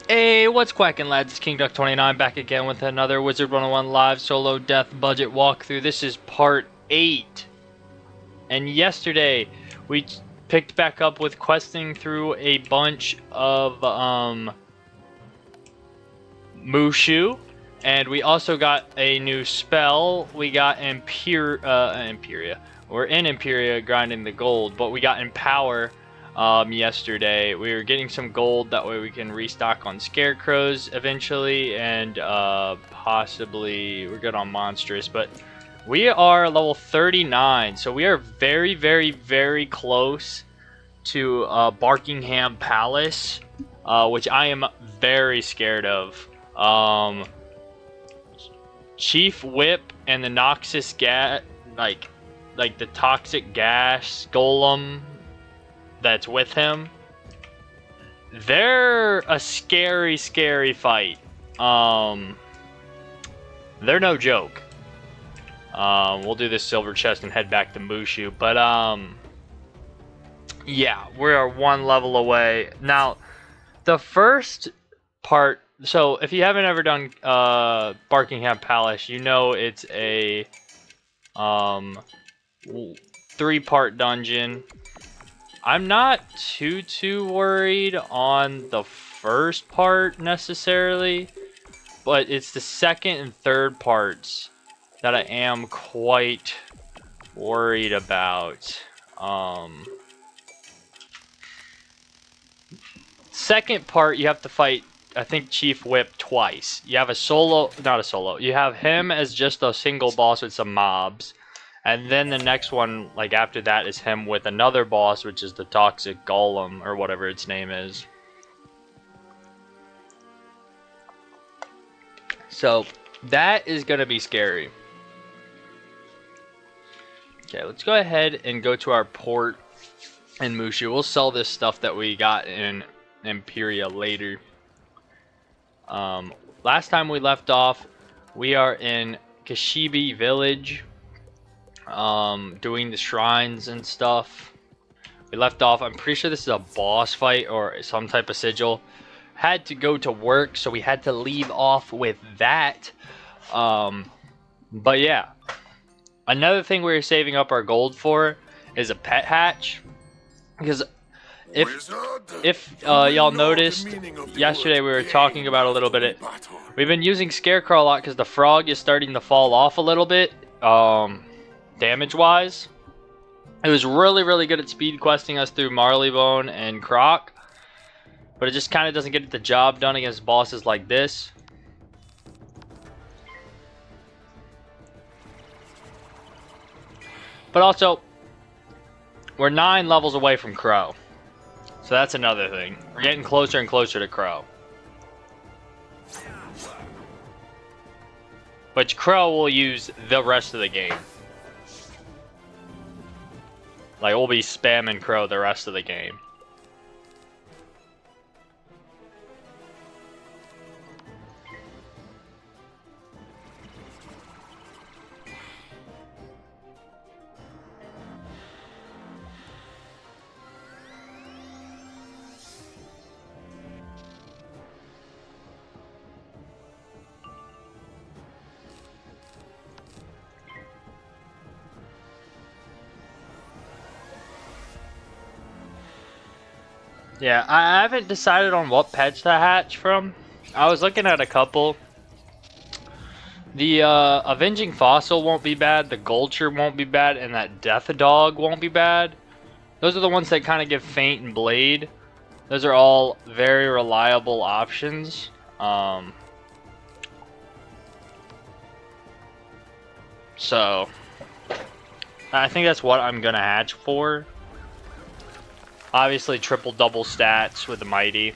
Hey, what's quacking, lads? It's King Duck 29 back again with another Wizard 101 live solo death budget walkthrough. This is part 8. And yesterday we picked back up with questing through a bunch of Mushu, and we also got a new spell. We got Imperia. We're in Imperia grinding the gold, but we got Empower yesterday. We were getting some gold, that way we can restock on scarecrows eventually, and possibly we're good on monstrous, but we are level 39, so we are very, very, very close to Barkingham Palace, which I am very scared of. Chief Whip and the Noxus gas, like the toxic gas golem that's with him, they're a scary, scary fight. They're no joke. We'll do this silver chest and head back to Mushu, but yeah, we are one level away now. The first part, so if you haven't ever done Barkingham Palace, you know it's a 3-part dungeon. I'm not too worried on the first part necessarily, but it's the second and third parts that I am quite worried about. Second part, you have to fight, I think, Chief Whip twice. You have you have him as just a single boss with some mobs. And then the next one, like after that, is him with another boss, which is the Toxic Golem, or whatever its name is. So, that is going to be scary. Okay, let's go ahead and go to our port in Mushu. We'll sell this stuff that we got in Imperia later. Last time we left off, we are in Kashibi Village. Doing the shrines and stuff. We left off, I'm pretty sure this is a boss fight or some type of sigil. Had to go to work, so we had to leave off with that. But yeah, another thing we were saving up our gold for is a pet hatch, because if y'all noticed yesterday, we were talking about a little bit, we've been using Scarecrow a lot because the frog is starting to fall off a little bit. Damage wise, it was really good at speed questing us through Marleybone and Croc, but it just kind of doesn't get the job done against bosses like this. But also, we're 9 levels away from Crow, so that's another thing. We're getting closer and closer to Crow, which Crow will use the rest of the game. Like, we'll be spamming Crow the rest of the game. Yeah, I haven't decided on what pets to hatch from. I was looking at a couple. The Avenging Fossil won't be bad, the Gulcher won't be bad, and that Death Dog won't be bad. Those are the ones that kind of give Feint and Blade. Those are all very reliable options. So, I think that's what I'm going to hatch for. Obviously, triple-double stats with the Mighty.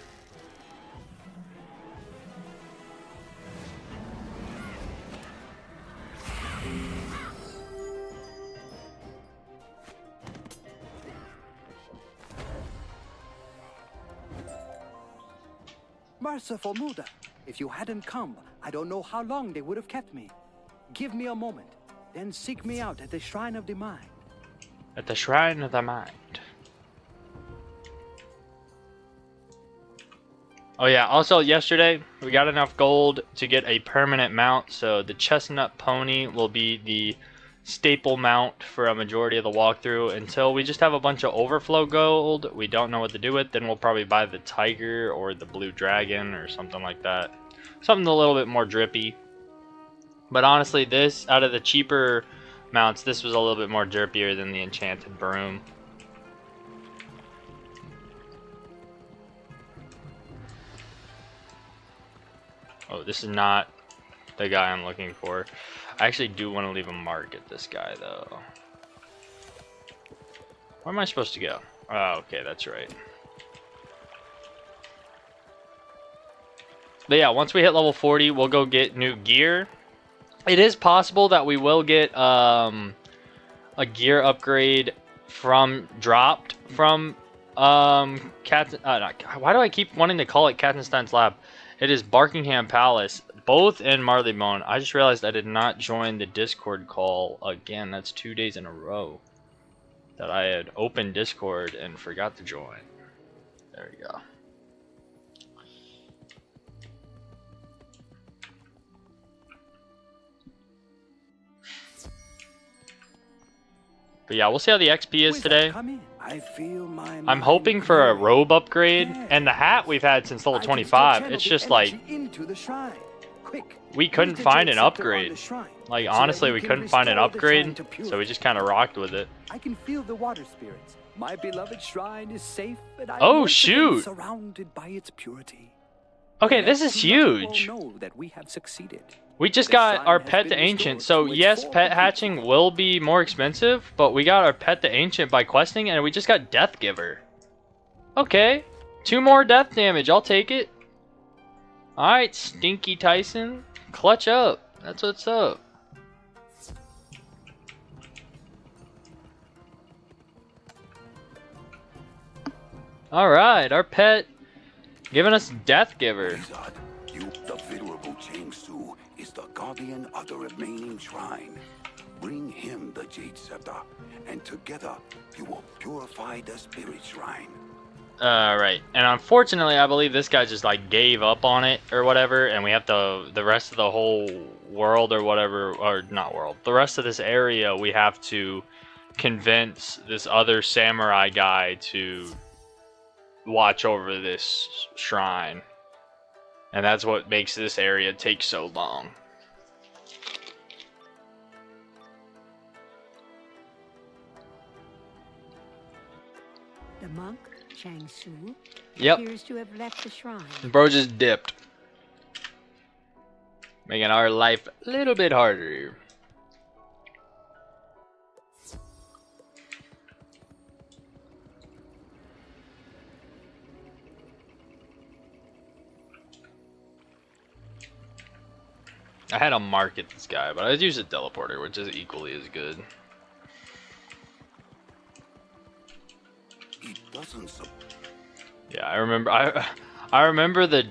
Merciful Muda, if you hadn't come, I don't know how long they would have kept me. Give me a moment, then seek me out at the Shrine of the Mind. At the Shrine of the Mind. Oh yeah, also yesterday we got enough gold to get a permanent mount, so the chestnut pony will be the staple mount for a majority of the walkthrough until we just have a bunch of overflow gold. We don't know what to do with, then we'll probably buy the tiger or the blue dragon or something like that. Something a little bit more drippy. But honestly, this, out of the cheaper mounts, this was a little bit more drippier than the enchanted broom. Oh, this is not the guy I'm looking for. I actually do want to leave a mark at this guy, though. Where am I supposed to go? Oh, okay, that's right. But yeah, once we hit level 40, we'll go get new gear. It is possible that we will get a gear upgrade dropped from why do I keep wanting to call it Katzenstein's Lab? It is Barkingham Palace, both in Marleybone. I just realized I did not join the Discord call again. That's 2 days in a row that I had opened Discord and forgot to join. There we go. But yeah, we'll see how the XP is today. I'm hoping for a robe upgrade, and the hat we've had since level 25. It's just like we couldn't find an upgrade. Like honestly, we couldn't find an upgrade, so we just kind of rocked with it. I can feel the water spirits. My beloved shrine is safe, and I oh shoot! Surrounded by its purity. Okay, this is huge. Know that we have succeeded. We just got our pet to ancient, so yes, pet hatching will be more expensive, but we got our pet to ancient by questing, and we just got Death Giver. Okay, 2 more death damage, I'll take it. Alright, Stinky Tyson, clutch up, that's what's up. Alright, our pet giving us Death Giver. Is the guardian of the remaining shrine. Bring him the Jade Scepter, and together you will purify the spirit shrine. Right, and unfortunately I believe this guy just like gave up on it or whatever, and we have to, the rest of the whole world or whatever, or not world, the rest of this area we have to convince this other samurai guy to watch over this shrine. And that's what makes this area take so long. The monk, Chang Su, yep, appears to have left the shrine. Bro just dipped. Making our life a little bit harder. I had to market this guy, but I used a teleporter, which is equally as good. Yeah, I remember. I remember the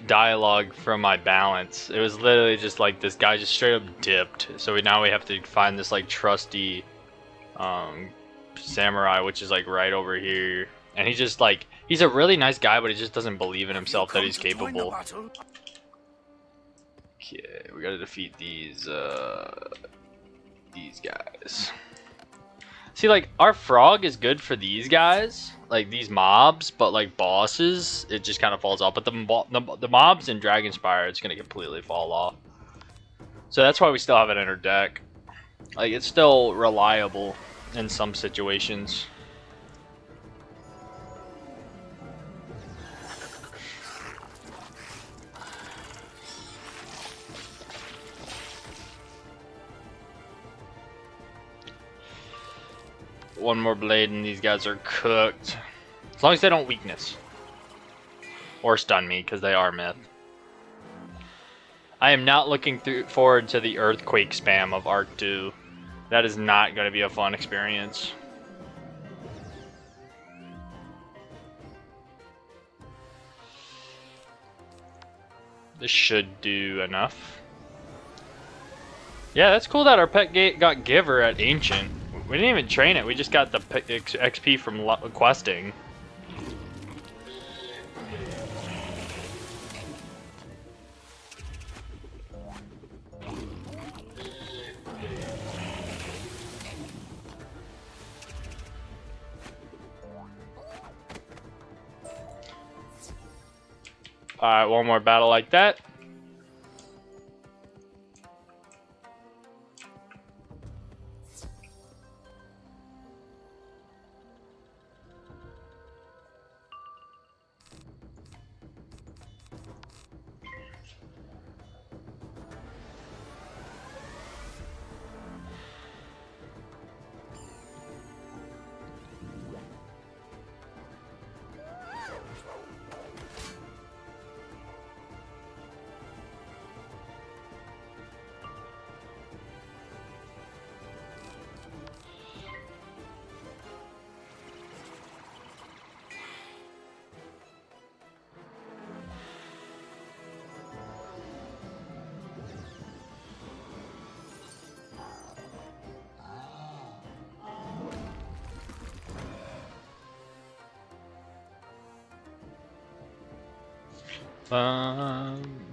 dialogue from my balance. It was literally just like this guy just straight up dipped. So now we have to find this like trusty samurai, which is like right over here. And he's just like, he's a really nice guy, but he just doesn't believe in himself that he's capable. Okay, we gotta defeat these guys. See, like, our frog is good for these guys, like these mobs, but like bosses, it just kind of falls off. But the mobs in Dragonspire, it's gonna completely fall off. So that's why we still have it in our deck. Like, it's still reliable in some situations. One more blade and these guys are cooked. As long as they don't weakness. Or stun me, because they are myth. I am not looking forward to the earthquake spam of Arc 2. That is not going to be a fun experience. This should do enough. Yeah, that's cool that our pet got Giver at Ancient. We didn't even train it, we just got the XP from questing. Alright, one more battle like that.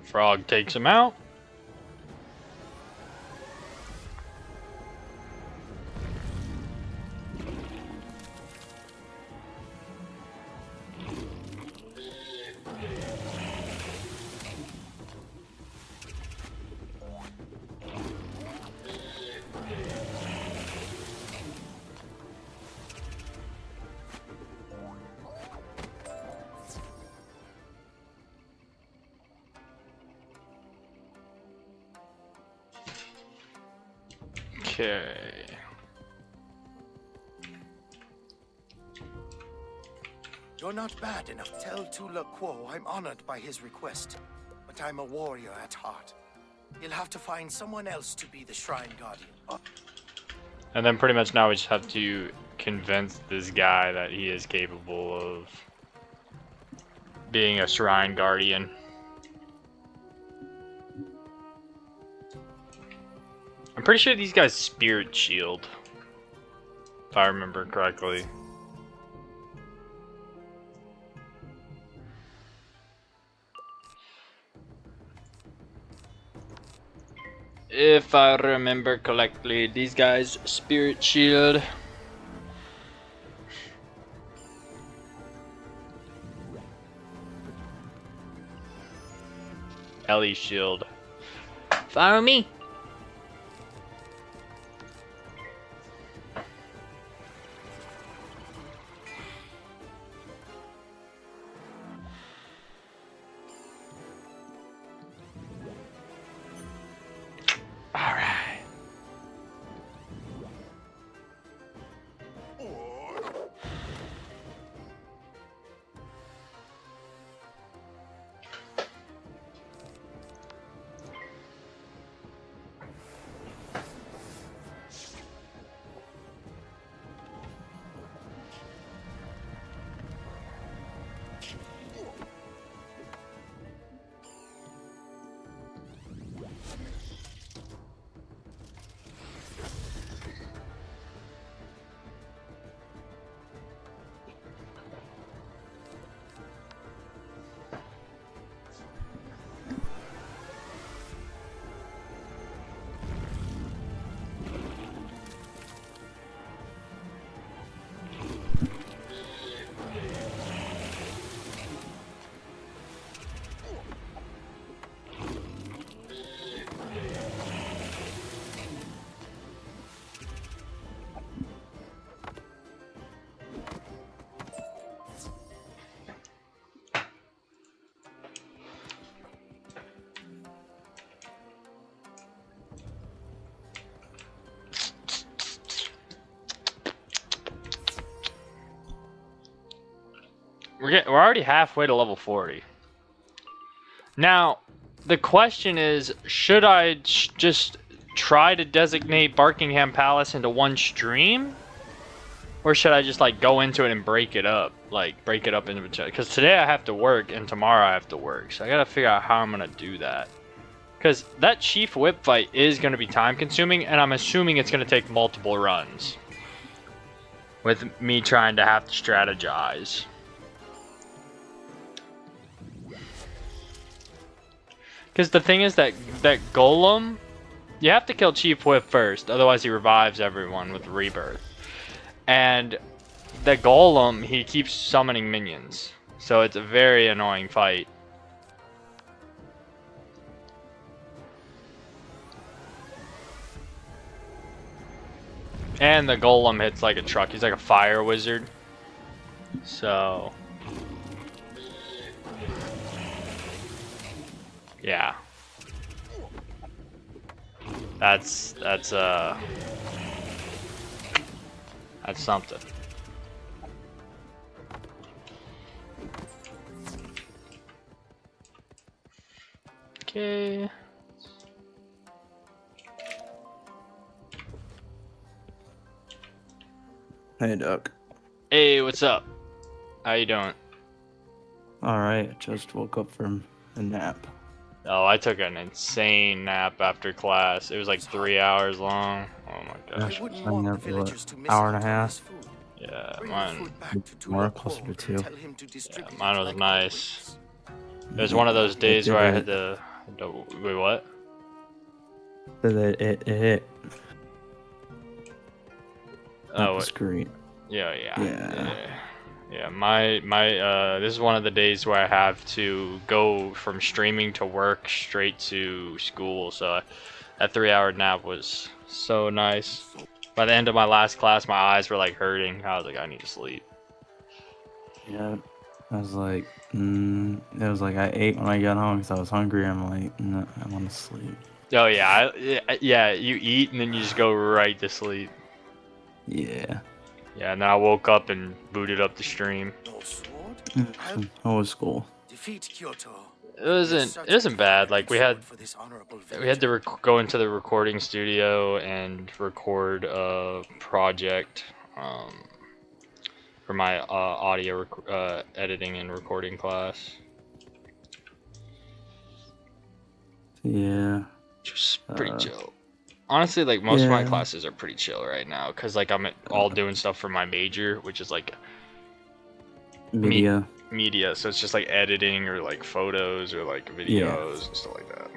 Frog takes him out. Okay. You're not bad enough. Tell Tula Quo I'm honored by his request, but I'm a warrior at heart. You'll have to find someone else to be the Shrine Guardian. And then pretty much now we just have to convince this guy that he is capable of being a Shrine Guardian. I'm pretty sure these guys Spirit Shield, if I remember correctly. If I remember correctly, these guys Spirit Shield. Ellie Shield. Follow me. We're already halfway to level 40. Now, the question is, should I just try to designate Barkingham Palace into one stream? Or should I just like go into it and break it up? Like break it up into, because today I have to work and tomorrow I have to work. So I gotta figure out how I'm gonna do that. Because that Chief Whip fight is gonna be time consuming, and I'm assuming it's gonna take multiple runs. With me trying to have to strategize. Because the thing is that Golem, you have to kill Chief Whip first, otherwise he revives everyone with Rebirth. And the Golem, he keeps summoning minions, so it's a very annoying fight. And the golem hits like a truck. He's like a fire wizard. So yeah. That's something. Okay. Hey, Duck. Hey, what's up? How you doing? Alright, just woke up from a nap. Oh, I took an insane nap after class. It was like 3 hours long. Oh my gosh. I wouldn't I want the napped, what, villagers to miss hour and out a on half? this food. Yeah, Bring the mine. food back to More, Tula closer Quo to 2. and tell him to distribute it Mine was like nice. always. It was one of those days It where I did had to wait, what? It hit. That Oh, was great. yeah. Yeah. Yeah, my this is one of the days where I have to go from streaming to work straight to school, so that 3-hour nap was so nice. By the end of my last class, my eyes were like hurting. I was like, I need to sleep. Yeah. I was like, I ate when I got home because I was hungry. I'm like, no, I want to sleep. Oh yeah, yeah, you eat and then you just go right to sleep. Yeah. Yeah, and then I woke up and booted up the stream. Your sword? Help How was school? defeat Kyoto. It wasn't bad. Like we had to go into the recording studio and record a project for my audio editing and recording class. Yeah. Just pretty chill. Honestly, like most of my Yeah. classes are pretty chill right now because like I'm all doing stuff for my major, which is like Media. media. So it's just like editing or like photos or like videos and stuff like that.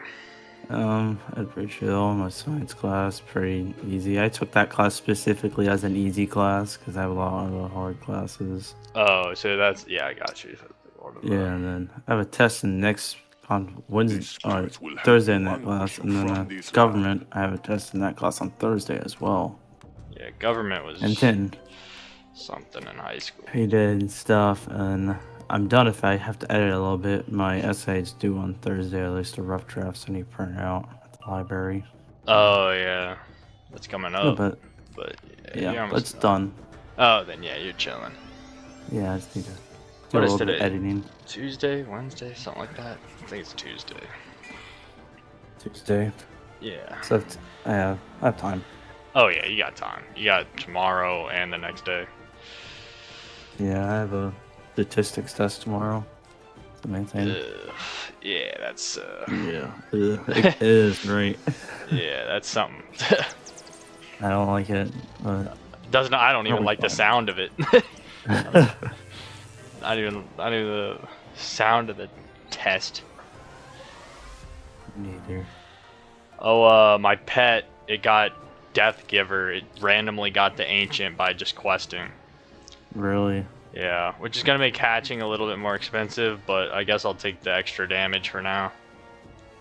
I'd pretty chill. My science class, pretty easy. I took that class specifically as an easy class because I have a lot of hard classes. Oh, so that's I got you. Yeah, and then I have a test on Wednesday or Thursday in that class, and then government. I have a test in that class on Thursday as well. Yeah, government was And then something in high school. he did stuff, and I'm done if I have to edit a little bit. My essay is due on Thursday, at least the rough drafts I need to print out at the library. Oh yeah, that's coming Yeah, up. but But yeah, you're but almost it's done. Oh, then yeah, you're chilling. Yeah, I just need to What do a is little bit today? of editing. Tuesday, Wednesday, something like that. I think it's Tuesday. Tuesday. Yeah. So I have time. Oh yeah, you got time. You got tomorrow and the next day. Yeah, I have a statistics test tomorrow. That's the main thing. Yeah, that's Yeah, it is great. yeah, that's something. I don't like it, but I don't even Probably like the fine. sound of it. Not even the sound of the test. neither. Oh, my pet, it got Death Giver. It randomly got the Ancient by just questing. Really? Yeah, which is gonna make hatching a little bit more expensive, but I guess I'll take the extra damage for now.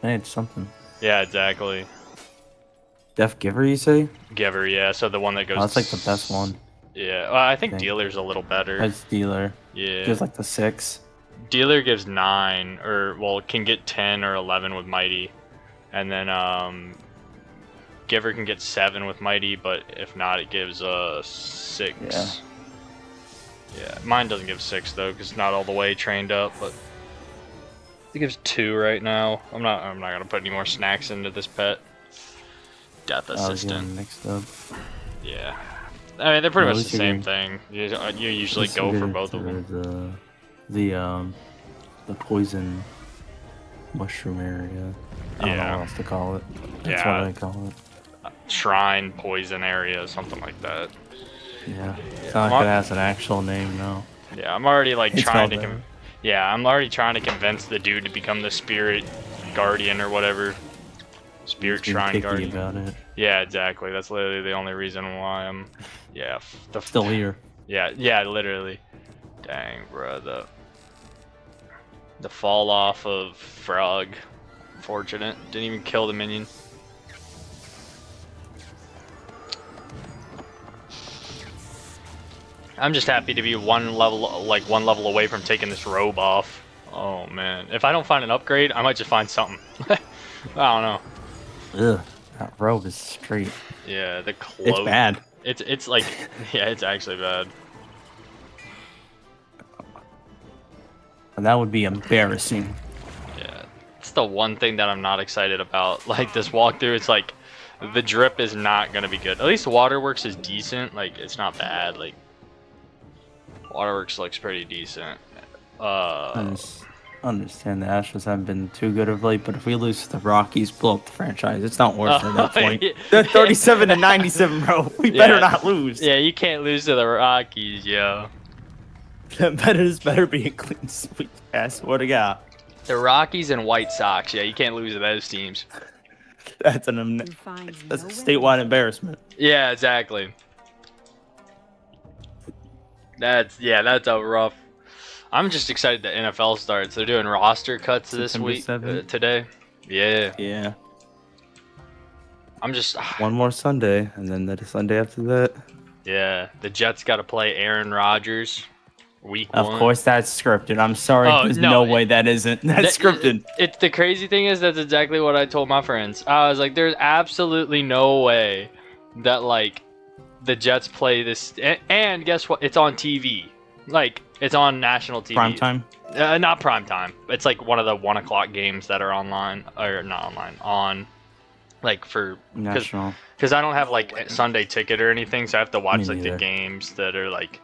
Hey, it's something. Yeah, exactly. Death Giver, you say? Giver, yeah. So the one that goes. Oh, that's like the best one. Yeah, well, I think Okay. Dealer's a little better. That's Dealer. Yeah. Gives like the 6. Dealer gives 9, or well, can get 10 or 11 with Mighty, and then Giver can get 7 with Mighty, but if not, it gives 6. Yeah. Yeah, mine doesn't give 6 though, because it's not all the way trained up, but it gives 2 right now. I'm not gonna put any more snacks into this pet. Death I was getting Assistant. mixed up. Yeah. I mean, they're pretty Yeah, much at the least you're same getting- thing. You usually go for both of them. The poison mushroom area. I don't know Yeah. what else to call it. That's Yeah. what I call it. Shrine, poison area, something like that. Yeah. It's Yeah. not like it has an actual name, no. Yeah, I'm already like It's trying called to. that. Yeah, I'm already trying to convince the dude to become the spirit guardian or whatever. Spirit Being shrine picky guardian. about it. Yeah, exactly. That's literally the only reason why I'm. Yeah. Still here. Yeah, literally. Dang, bro. The fall off of Frog. Unfortunate. Didn't even kill the minion. I'm just happy to be one level away from taking this robe off. Oh man, if I don't find an upgrade, I might just find something. I don't know. Ugh, that robe is straight. Yeah, the cloak. It's bad. It's like, yeah, it's actually bad. And that would be embarrassing. Yeah, it's the one thing that I'm not excited about. Like this walkthrough, it's like the drip is not gonna be good. At least Waterworks is decent. Like it's not bad. Like Waterworks looks pretty decent. Understand the Astros haven't been too good of late, but if we lose to the Rockies, blow up the franchise. It's not worth it at that point. They're 37 and 97, bro. We better not lose. Yeah, you can't lose to the Rockies, yo. That better be a clean sweep. I swear to God. The Rockies and White Sox. Yeah, you can't lose to those teams. That's a statewide embarrassment. Yeah, exactly. That's a rough. I'm just excited that NFL starts. They're doing roster cuts this week today. Yeah. Yeah. I'm just one more Sunday, and then the Sunday after that. Yeah, the Jets got to play Aaron Rodgers. Week of 1. course, that's scripted. I'm sorry, there's no way that isn't. That's scripted. It's the crazy thing is that's exactly what I told my friends. I was like, there's absolutely no way that like the Jets play this. And guess what? It's on TV. Like it's on national TV. Prime time? Not prime time. It's like one of the 1 o'clock games that are online or not online on. Like for national. Because I don't have like a Sunday ticket or anything, so I have to watch like the games that are like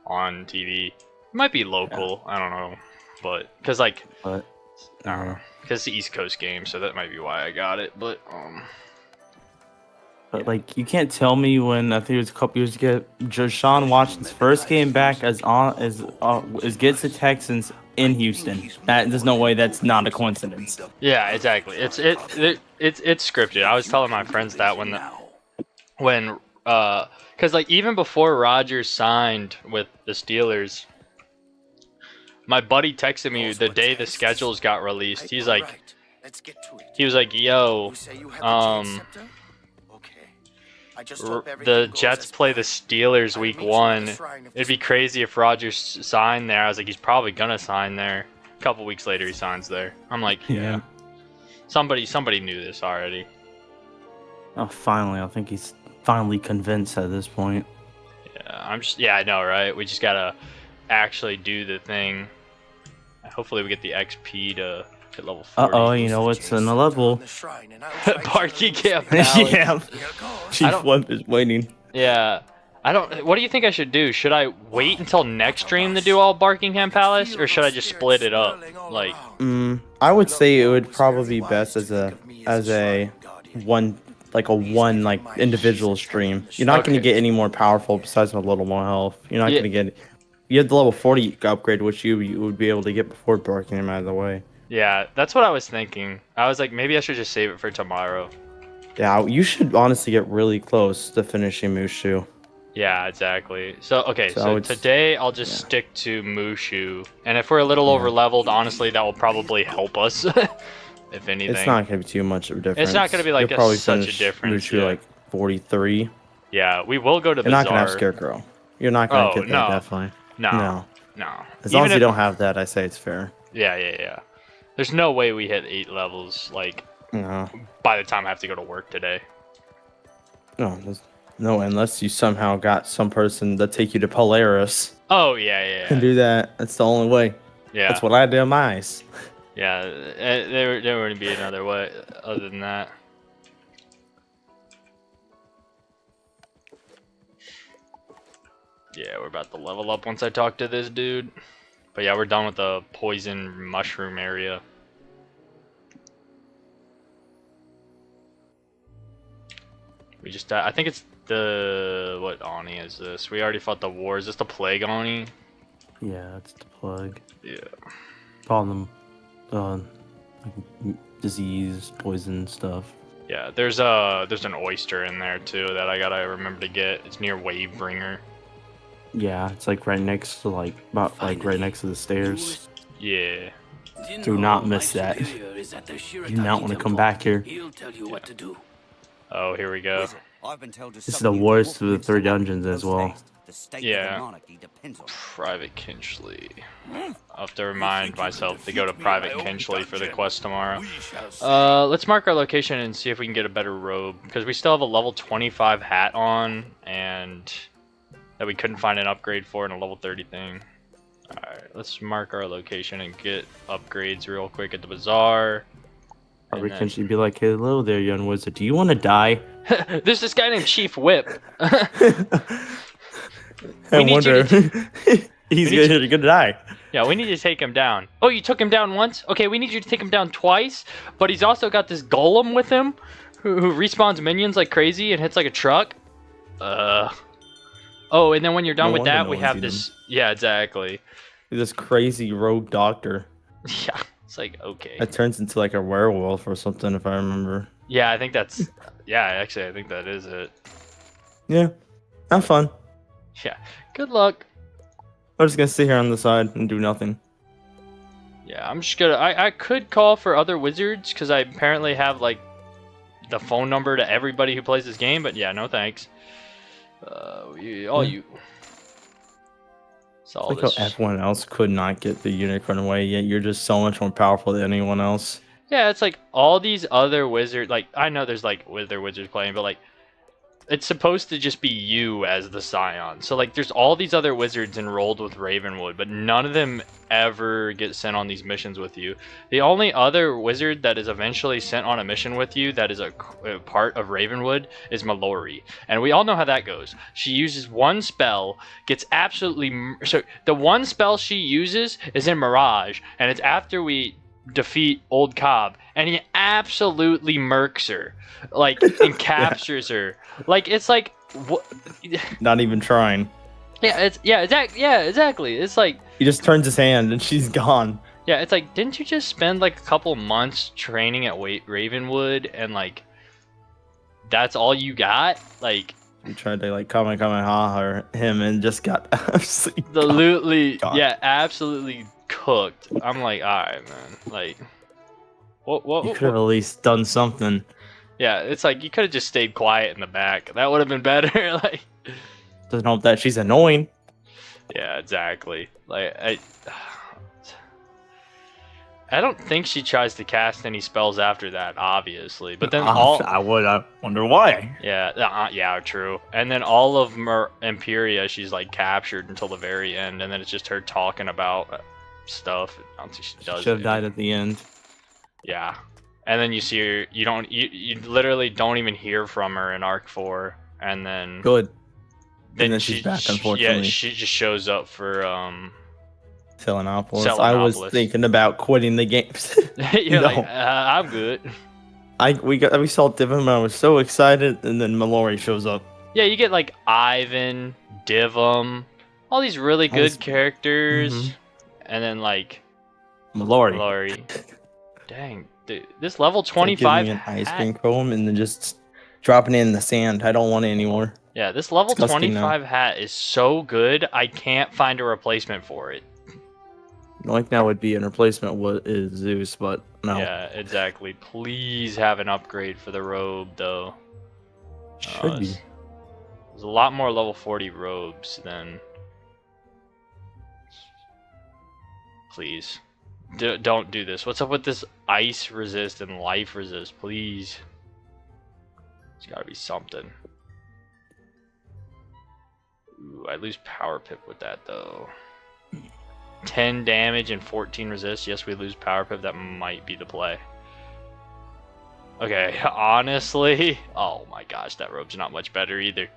on TV. It might be local, I don't know, but because like I don't know, because it's the East Coast game, so that might be why I got it. But like you can't tell me when I think it was a couple years ago, Deshaun Watson's first game back is against the Texans in Houston. There's no way that's not a coincidence. Yeah, exactly. It's scripted. I was telling my friends that when because like even before Rodgers signed with the Steelers, my buddy texted me the day the schedules got released. He's like, he was like, "Yo, the Jets play the Steelers week 1. It'd be crazy if Rodgers signed there." I was like, "He's probably gonna sign there." A couple weeks later, he signs there. I'm like, "Yeah, somebody knew this already." Oh, finally, I think he's finally convinced at this point. Yeah, I know, right? We just gotta actually do the thing. Hopefully we get the XP to hit level 40. You know what's in the level? Barking Camp. Yeah. Chief Wimp is waiting. Yeah. What do you think I should do? Should I wait until next stream to do all Barkingham Palace, or should I just split it up? Like, I would say it would probably be best as a one individual stream. You're not going to get any more powerful besides a little more health. You're not going to get. You had the level 40 upgrade, which you would be able to get before Barkingham out of the way. Yeah, that's what I was thinking. I was like, maybe I should just save it for tomorrow. Yeah, you should honestly get really close to finishing Mushu. Yeah, exactly. So today I'll just stick to Mushu, and if we're a little over leveled, honestly, that will probably help us. If anything, it's not gonna be too much of a difference. It's not gonna be like such a difference. Mushu like 43. Yeah, we will go to. You're not gonna have Scarecrow. You're not gonna get that definitely. No. As long as you don't have that, I say it's fair. Yeah. There's no way we hit 8 levels like by the time I have to go to work today. No, unless you somehow got some person to take you to Polaris. Oh yeah. Can do that. That's the only way. Yeah. That's what I did on my ice. Yeah, there wouldn't be another way other than that. Yeah, we're about to level up once I talk to this dude. But yeah, we're done with the poison mushroom area. We just, I think it's what Oni is this? We already fought the war. Is this the Plague Oni? Yeah, it's the Plague. Yeah. Call them disease, poison stuff. Yeah, there's an oyster in there too that I gotta remember to get. It's near Wavebringer. Yeah, it's like right next to right next to the stairs. Yeah. Do not miss that. You do not want to come back here. Oh, here we go. I've been told This is the worst of the 3 dungeons as well. the state Yeah. of the monarchy depends on it. Private Kinchley. I'll have to remind myself to go to Private Kinchley for the quest tomorrow. Let's mark our location and see if we can get a better robe, because we still have a level 25 hat on, and that we couldn't find an upgrade for in a level 30 thing. Alright, let's mark our location and get upgrades real quick at the bazaar. Private Kinchley be like, hello there, young wizard. Do you want to die? There's this guy named Chief Whip. I wonder. He's gonna die. Yeah, we need to take him down. Oh, you took him down once? Okay, we need you to take him down twice. But he's also got this golem with him who respawns minions like crazy and hits like a truck. Oh, and then when you're done with that, we have this. Yeah, exactly. This crazy rogue doctor. Yeah, it's like, okay. That turns into like a werewolf or something, if I remember. Yeah, I think that's. Yeah, actually, I think that is it. Yeah, have fun. Yeah, good luck. I'm just gonna sit here on the side and do nothing. Yeah, I'm just gonna. I could call for other wizards because I apparently have like the phone number to everybody who plays this game, but yeah, no thanks. You. So Like how everyone else could not get the unicorn away, yet you're just so much more powerful than anyone else. Yeah, it's like all these other wizards. Like I know there's like other wizards playing, but like it's supposed to just be you as the Scion. So like there's all these other wizards enrolled with Ravenwood, but none of them ever get sent on these missions with you. The only other wizard that is eventually sent on a mission with you that is a part of Ravenwood is Mallory. And we all know how that goes. She uses one spell, gets absolutely... So the one spell she uses is in Mirage, and it's after we defeat Old Cobb, and he absolutely murks her. Like, and captures her. Like, it's like... What? Not even trying. Yeah, exactly. It's like... He just turns his hand and she's gone. Yeah, it's like, didn't you just spend like a couple months training at Ravenwood and like that's all you got? Like he tried to like Kamehameha him and just got absolutely absolutely cooked. I'm like, alright, man. Like what you could have at least done something. Yeah, it's like you could have just stayed quiet in the back. That would have been better. Like doesn't help that she's annoying. Yeah, exactly. Like I don't think she tries to cast any spells after that, obviously. But then I wonder why. Yeah, true. And then all of Imperia, she's like captured until the very end, and then it's just her talking about stuff. I don't think she does. Should have died at the end. Yeah, and then you see her. You literally don't even hear from her in Arc 4, and then good. Then she's back, unfortunately. Yeah, she just shows up for Selenopolis. I was thinking about quitting the games. You're like, I'm good. We saw Divim and I was so excited, and then Mallory shows up. Yeah, you get like Ivan, Divim, all these really good characters, and then like Mallory. Dang, dude, this level 25 giving me an ice cream cone and then just dropping it in the sand. I don't want it anymore. Yeah, this level 25 hat is so good, I can't find a replacement for it. Like now would be an replacement what is Zeus, but no. Yeah, exactly. Please have an upgrade for the robe, though. Should be. There's a lot more level 40 robes than... Please. Don't do this. What's up with this ice resist and life resist? Please. There's gotta be something. Ooh, I lose power pip with that though. 10 damage and 14 resist. Yes, we lose power pip. That might be the play. Okay, honestly, oh my gosh, that robe's not much better either.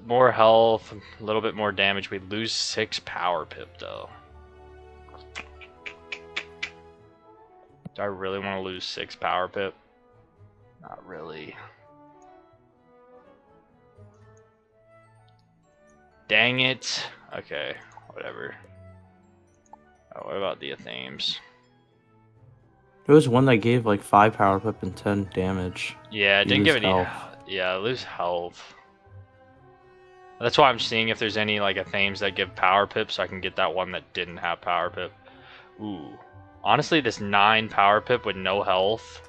More health, a little bit more damage. We lose 6 power pip though. Do I really want to lose 6 power pip? Not really. Dang it. Okay, whatever. Oh, what about the Athames? There was one that gave like 5 power pip and 10 damage. Yeah, it didn't give any health. Yeah, I lose health. That's why I'm seeing if there's any like Athames that give power pip so I can get that one that didn't have power pip. Ooh. Honestly, this 9 power pip with no health,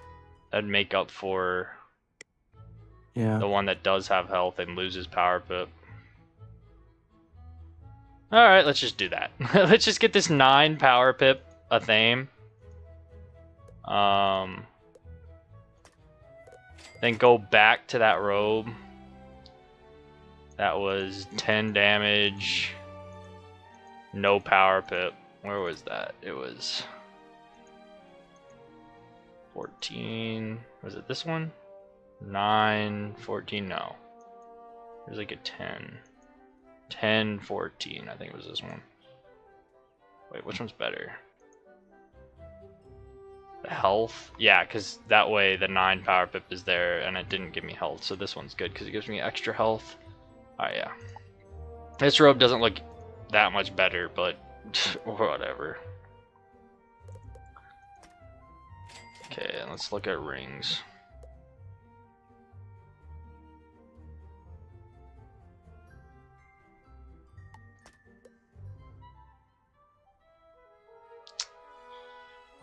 that'd make up for... Yeah. The one that does have health and loses power pip. Alright, let's just do that. Let's just get this 9 power pip a theme. Then go back to that robe. That was 10 damage. No power pip. Where was that? It was 14. Was it this one? 9, 14, no. There's like a 10. 10, 14, I think it was this one. Wait, which one's better? The health? Yeah, because that way the 9 power pip is there and it didn't give me health. So this one's good because it gives me extra health. Alright, yeah. This robe doesn't look that much better, but whatever. Okay, let's look at rings.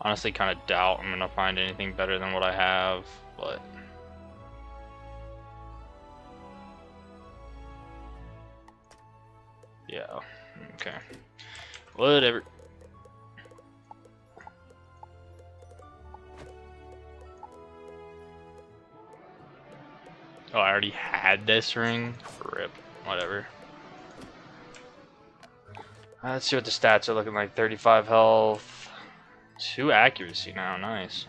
Honestly, kind of doubt I'm gonna find anything better than what I have, but yeah, okay, whatever. Oh, I already had this ring. Rip, whatever. Let's see what the stats are looking like. 35 health. 2 accuracy now, nice.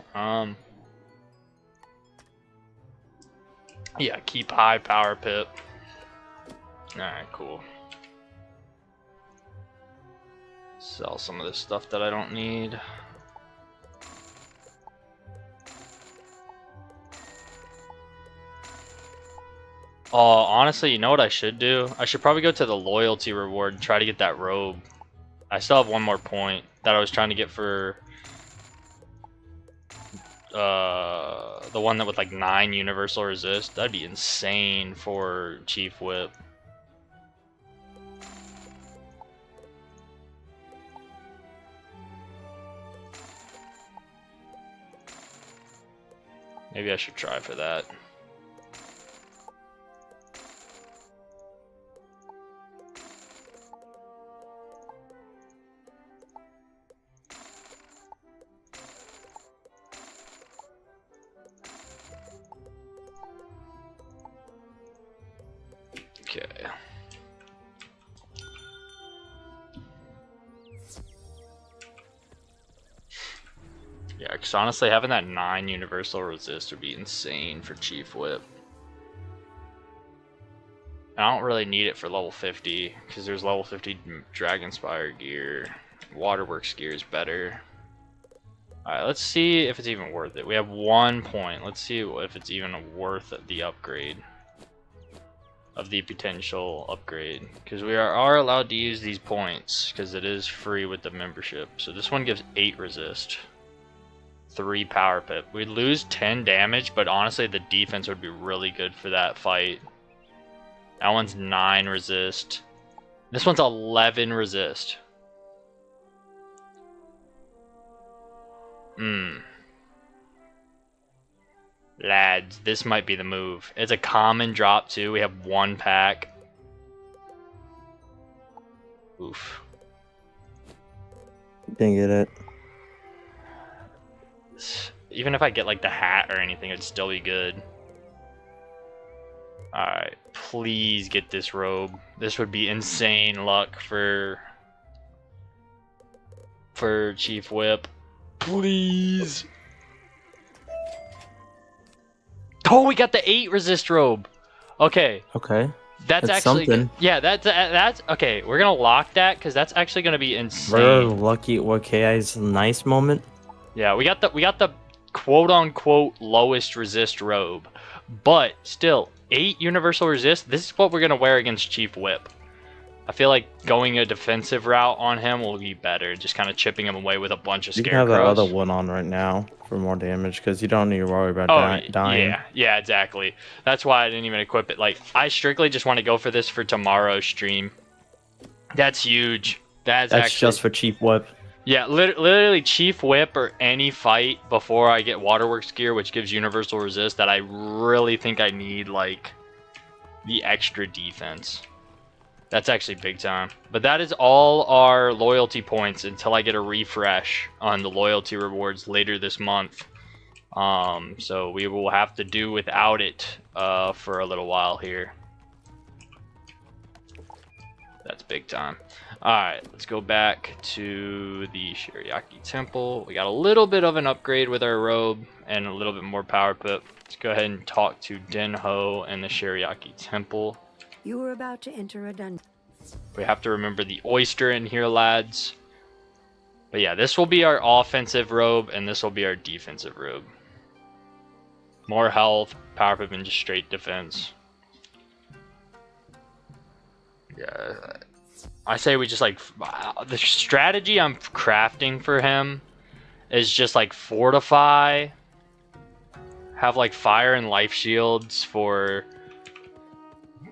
Yeah, keep high power pip. Alright, cool. Sell some of this stuff that I don't need. Oh, honestly, you know what I should do? I should probably go to the loyalty reward and try to get that robe. I still have one more point that I was trying to get for the one that with like 9 universal resist. That'd be insane for Chief Whip. Maybe I should try for that. Okay. Yeah, because honestly, having that 9 universal resist would be insane for Chief Whip. I don't really need it for level 50, because there's level 50 Dragonspire gear. Waterworks gear is better. Alright, let's see if it's even worth it. We have 1 point. Let's see if it's even worth the upgrade. Of the potential upgrade, because we are allowed to use these points because it is free with the membership. So this one gives 8 resist, 3 power pip. We'd lose 10 damage, but honestly the defense would be really good for that fight. That one's 9 resist. This one's 11 resist. Lads, this might be the move. It's a common drop too. We have 1 pack. Oof. Didn't get it. Even if I get like the hat or anything, it'd still be good. Alright, please get this robe. This would be insane luck for Chief Whip. Please. Oh, we got the 8 resist robe. Okay. Okay. That's actually something. Yeah, that's okay. We're gonna lock that because that's actually gonna be insane. We're lucky. KI's nice moment. Yeah, we got the quote unquote lowest resist robe, but still 8 universal resist. This is what we're gonna wear against Chief Whip. I feel like going a defensive route on him will be better. Just kind of chipping him away with a bunch of scarecrows. You can have that other one on right now for more damage because you don't need to worry about dying. Yeah, exactly. That's why I didn't even equip it. Like, I strictly just want to go for this for tomorrow's stream. That's huge. That's actually just for Chief Whip. Yeah, literally Chief Whip or any fight before I get Waterworks gear, which gives universal resist, that I really think I need, like, the extra defense. That's actually big time. But that is all our loyalty points until I get a refresh on the loyalty rewards later this month. So we will have to do without it for a little while here. That's big time. Alright, let's go back to the Shiriaki Temple. We got a little bit of an upgrade with our robe and a little bit more power pip. Let's go ahead and talk to Denho and the Shiriaki Temple. You were about to enter a dungeon. We have to remember the oyster in here, lads. But yeah, this will be our offensive robe and this will be our defensive robe. More health, power pip, and just straight defense. Yeah, I say we just like the strategy I'm crafting for him is just like fortify, have like fire and life shields for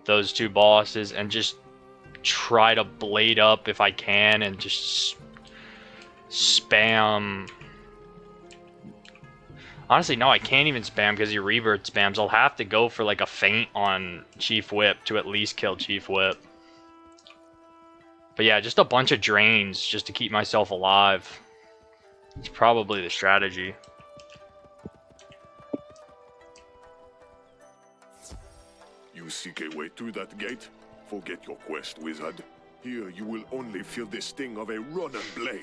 those two bosses, and just try to blade up if I can and just spam. Honestly, no, I can't even spam because he rebirth spams. I'll have to go for like a feint on Chief Whip to at least kill Chief Whip. But yeah, just a bunch of drains just to keep myself alive. It's probably the strategy. You seek a way through that gate? Forget your quest, wizard. Here you will only feel the sting of a runner blade.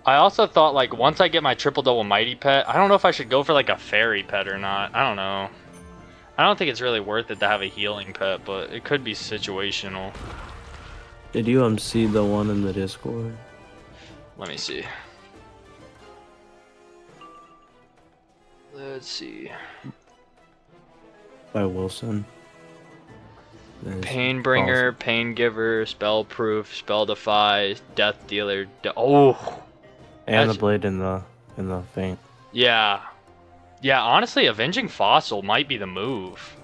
I also thought, like, once I get my triple double mighty pet, I don't know if I should go for like a fairy pet or not. I don't know. I don't think it's really worth it to have a healing pet, but it could be situational. Did you MC the one in the Discord? Let me see. Let's see. By Wilson. Painbringer, Pain Giver, Spell Proof, Spell Defy, Death Dealer. Oh! And That's... the blade in the feint. Yeah. Yeah, honestly, Avenging Fossil might be the move.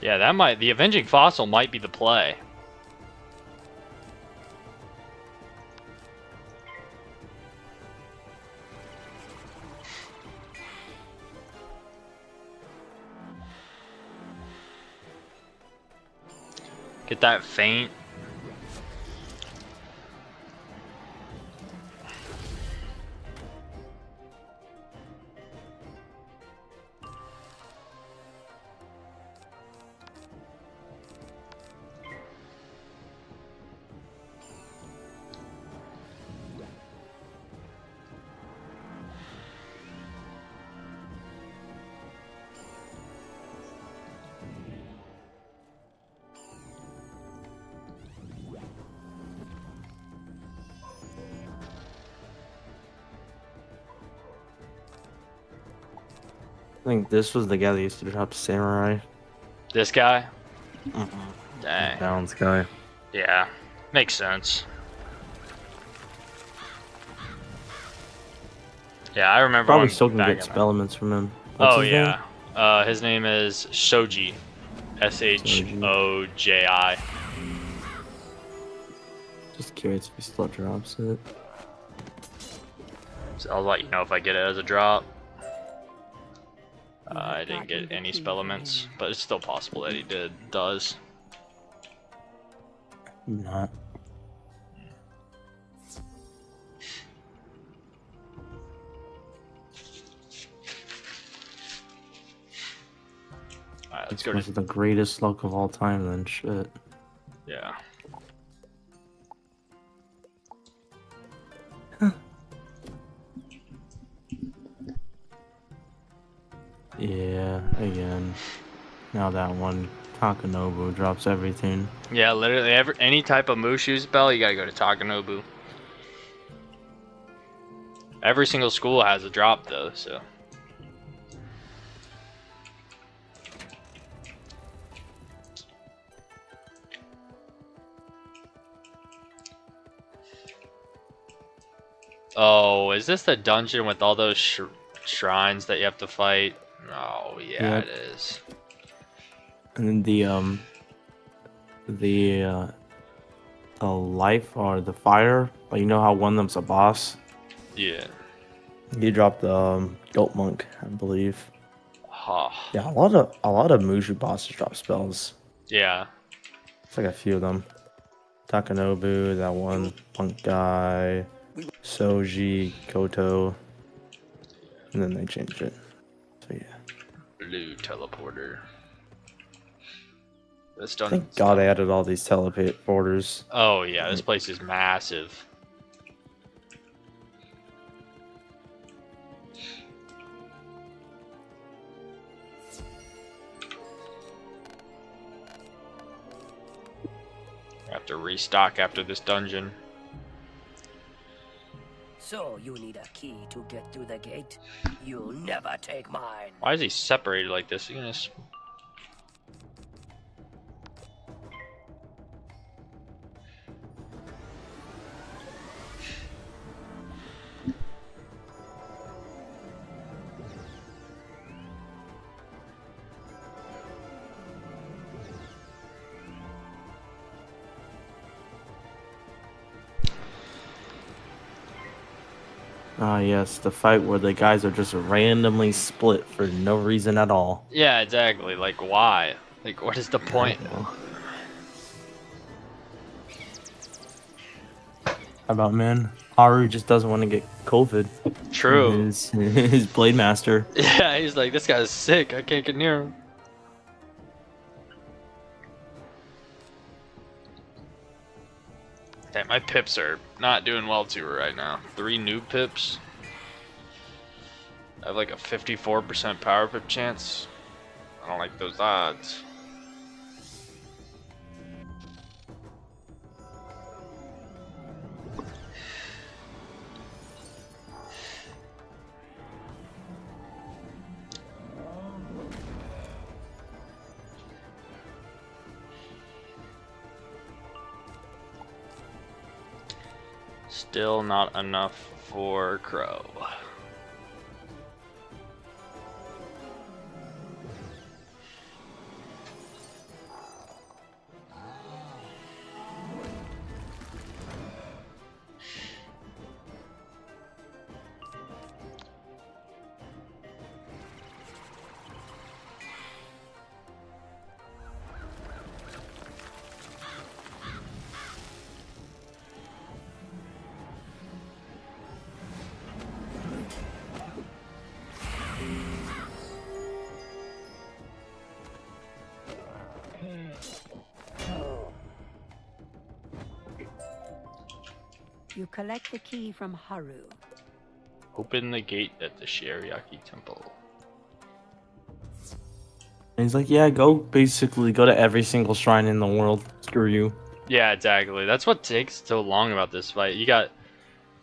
Yeah, that might... The Avenging Fossil might be the play. Get that feint. I think this was the guy that used to drop Samurai. This guy? Mm-hmm. Dang. Balance guy. Yeah, makes sense. Yeah, I remember. Probably still can get spell elements from him. What's his name? His name is Shoji. Shoji. Just curious if he still drops it. So I'll let you know if I get it as a drop. I didn't get any spell elements, but it's still possible that he does. Not. Alright, let's go go to the greatest luck of all time then, shit. Yeah. Yeah, again. Now that one, Takanobu drops everything. Yeah, literally any type of Mushu spell, you gotta go to Takanobu. Every single school has a drop though, so. Oh, is this the dungeon with all those shrines that you have to fight? Oh, yeah, Yep. it is. And then the life or the fire, like you know how one of them's a boss. Yeah. You dropped the goat monk, I believe. Huh. Yeah, a lot of Mushu bosses drop spells. Yeah. It's like a few of them. Takanobu, that one punk guy, Soji, Koto, and then they changed it. So yeah. Blue teleporter. This done. Thank God they added all these teleporters. Oh yeah, this place is massive. I have to restock after this dungeon. So you need a key to get through the gate? You'll never take mine. Why is he separated like this? You gonna... Ah, yes, the fight where the guys are just randomly split for no reason at all. Yeah, exactly. Like, why? Like, what is the point? How about, man? Haru just doesn't want to get COVID. True. His Blade Master. Yeah, he's like, this guy's sick. I can't get near him. Damn, my pips are not doing well too right now. 3 new pips. I have like a 54% power pip chance. I don't like those odds. Still not enough for Crow. You collect the key from Haru. Open the gate at the Shiriaki Temple. And he's like, yeah, basically go to every single shrine in the world. Screw you. Yeah, exactly. That's what takes so long about this fight. You got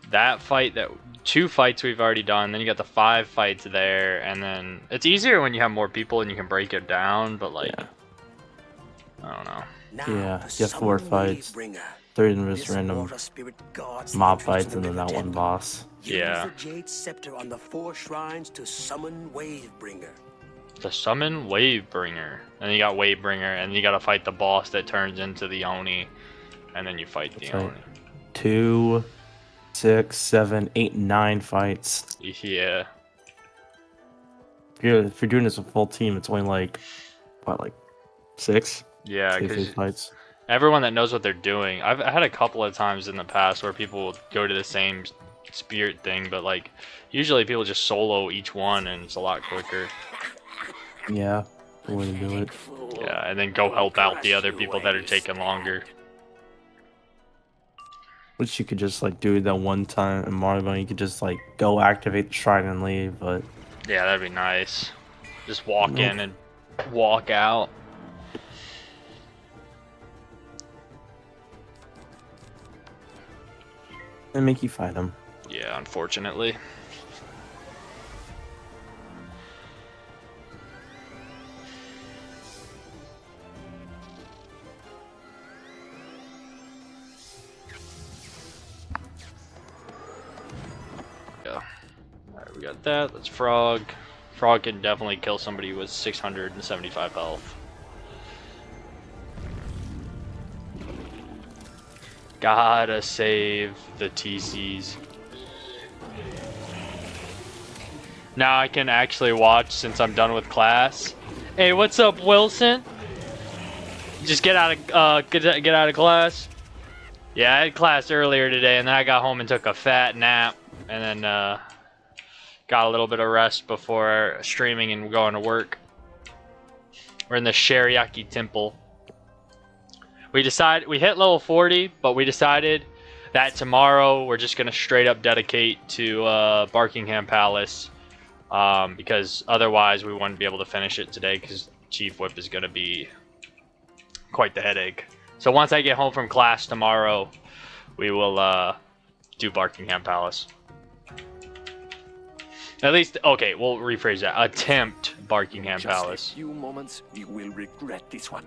that fight, 2 fights we've already done, then you got the 5 fights there, and then it's easier when you have more people and you can break it down, but like, Yeah. I don't know. Yeah, you have 4 fights. 3 of them just random mob fights, and then that one boss. Yeah. Use the jade scepter on the 4 shrines to summon Wavebringer. The summon Wavebringer. And you got Wavebringer, and you gotta fight the boss that turns into the Oni, and then you fight the That's right. Oni. 2, 6, 7, 8, 9 fights. Yeah. If you're doing this with a full team, it's only like, what, like 6? Yeah, 6 because fights. everyone that knows what they're doing. I had a couple of times in the past where people will go to the same spirit thing, but like usually people just solo each one and it's a lot quicker. Yeah, the way to do it. Yeah, and then go help out the other people that are taking longer. Which you could just like do that one time in Mario, you could just like go activate the shrine and leave, but Yeah, that'd be nice. Just walk in and walk out. And make you fight him. Yeah, unfortunately. Yeah. Alright, we got that. That's Frog. Frog can definitely kill somebody with 675 health. Gotta save the TCs. Now I can actually watch since I'm done with class. Hey, what's up, Wilson? Just get out of class. Yeah, I had class earlier today, and then I got home and took a fat nap, and then got a little bit of rest before streaming and going to work. We're in the Shariaki Temple. We hit level 40, but we decided that tomorrow we're just gonna straight up dedicate to Barkingham Palace, because otherwise we wouldn't be able to finish it today because Chief Whip is gonna be quite the headache. So once I get home from class tomorrow, we will do Barkingham Palace. At least, okay, we'll rephrase that. Attempt Barkingham Palace. Just a few moments, you will regret this one.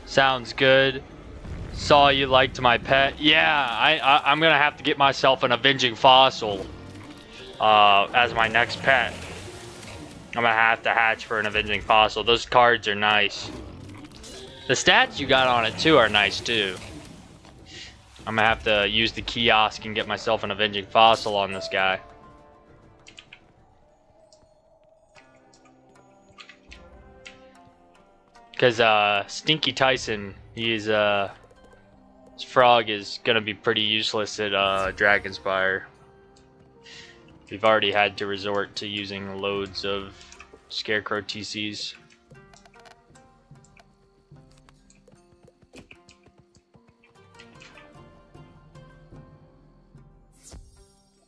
Sounds good. Saw you liked my pet. Yeah, I'm gonna have to get myself an Avenging Fossil as my next pet. I'm gonna have to hatch for an Avenging Fossil. Those cards are nice. The stats you got on it too are nice too. I'm gonna have to use the kiosk and get myself an Avenging Fossil on this guy. Because Stinky Tyson, his frog is gonna be pretty useless at Dragonspire. We've already had to resort to using loads of Scarecrow TCs.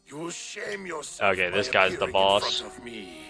You will shame yourself. Okay, this by guy's the appearing boss. in front of me.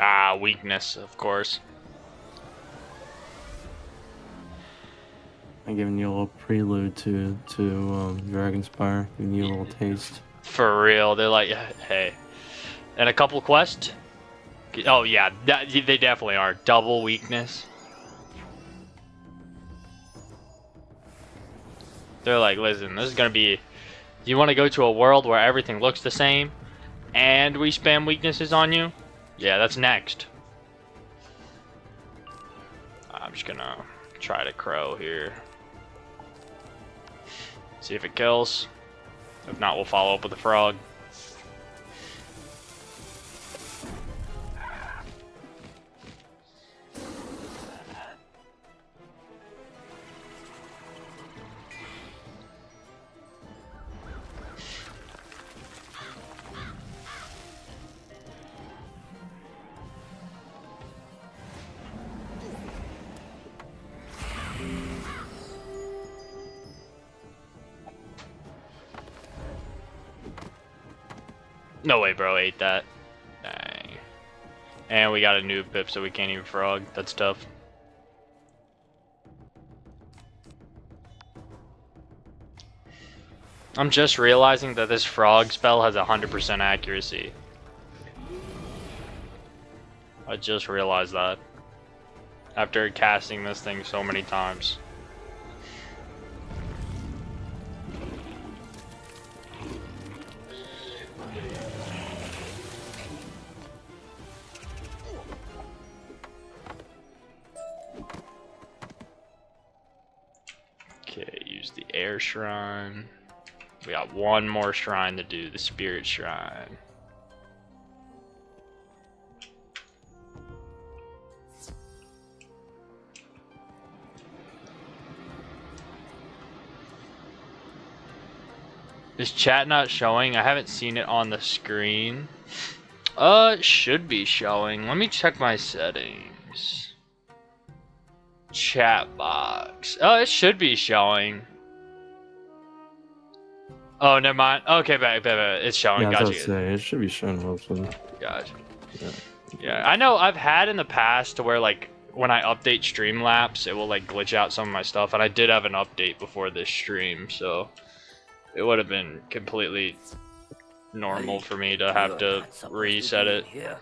Ah, weakness, of course. I'm giving you a little prelude to Dragonspire, giving you a little taste. For real, they're like, hey. And a couple quests? Oh yeah, they definitely are. Double weakness. They're like, listen, this is gonna be... You want to go to a world where everything looks the same, and we spam weaknesses on you? Yeah, that's next. I'm just gonna try to crow here. See if it kills. If not, we'll follow up with the frog. No way, bro. Ate that. Dang. And we got a noob pip, so we can't even frog. That's tough. I'm just realizing that this frog spell has 100% accuracy. I just realized that. After casting this thing so many times. Okay, use the air shrine. We got one more shrine to do, the spirit shrine. Is chat not showing? I haven't seen it on the screen. It should be showing. Let me check my settings. Chat box. Oh, it should be showing. Oh, never mind. Okay, back. It's showing. Yeah, Gotcha. I was about to say, it should be showing mostly. Gotcha. Yeah. Yeah, I know I've had in the past to where, like, when I update Streamlabs, it will, like, glitch out some of my stuff. And I did have an update before this stream, so it would have been completely normal for me to have to reset it. Here.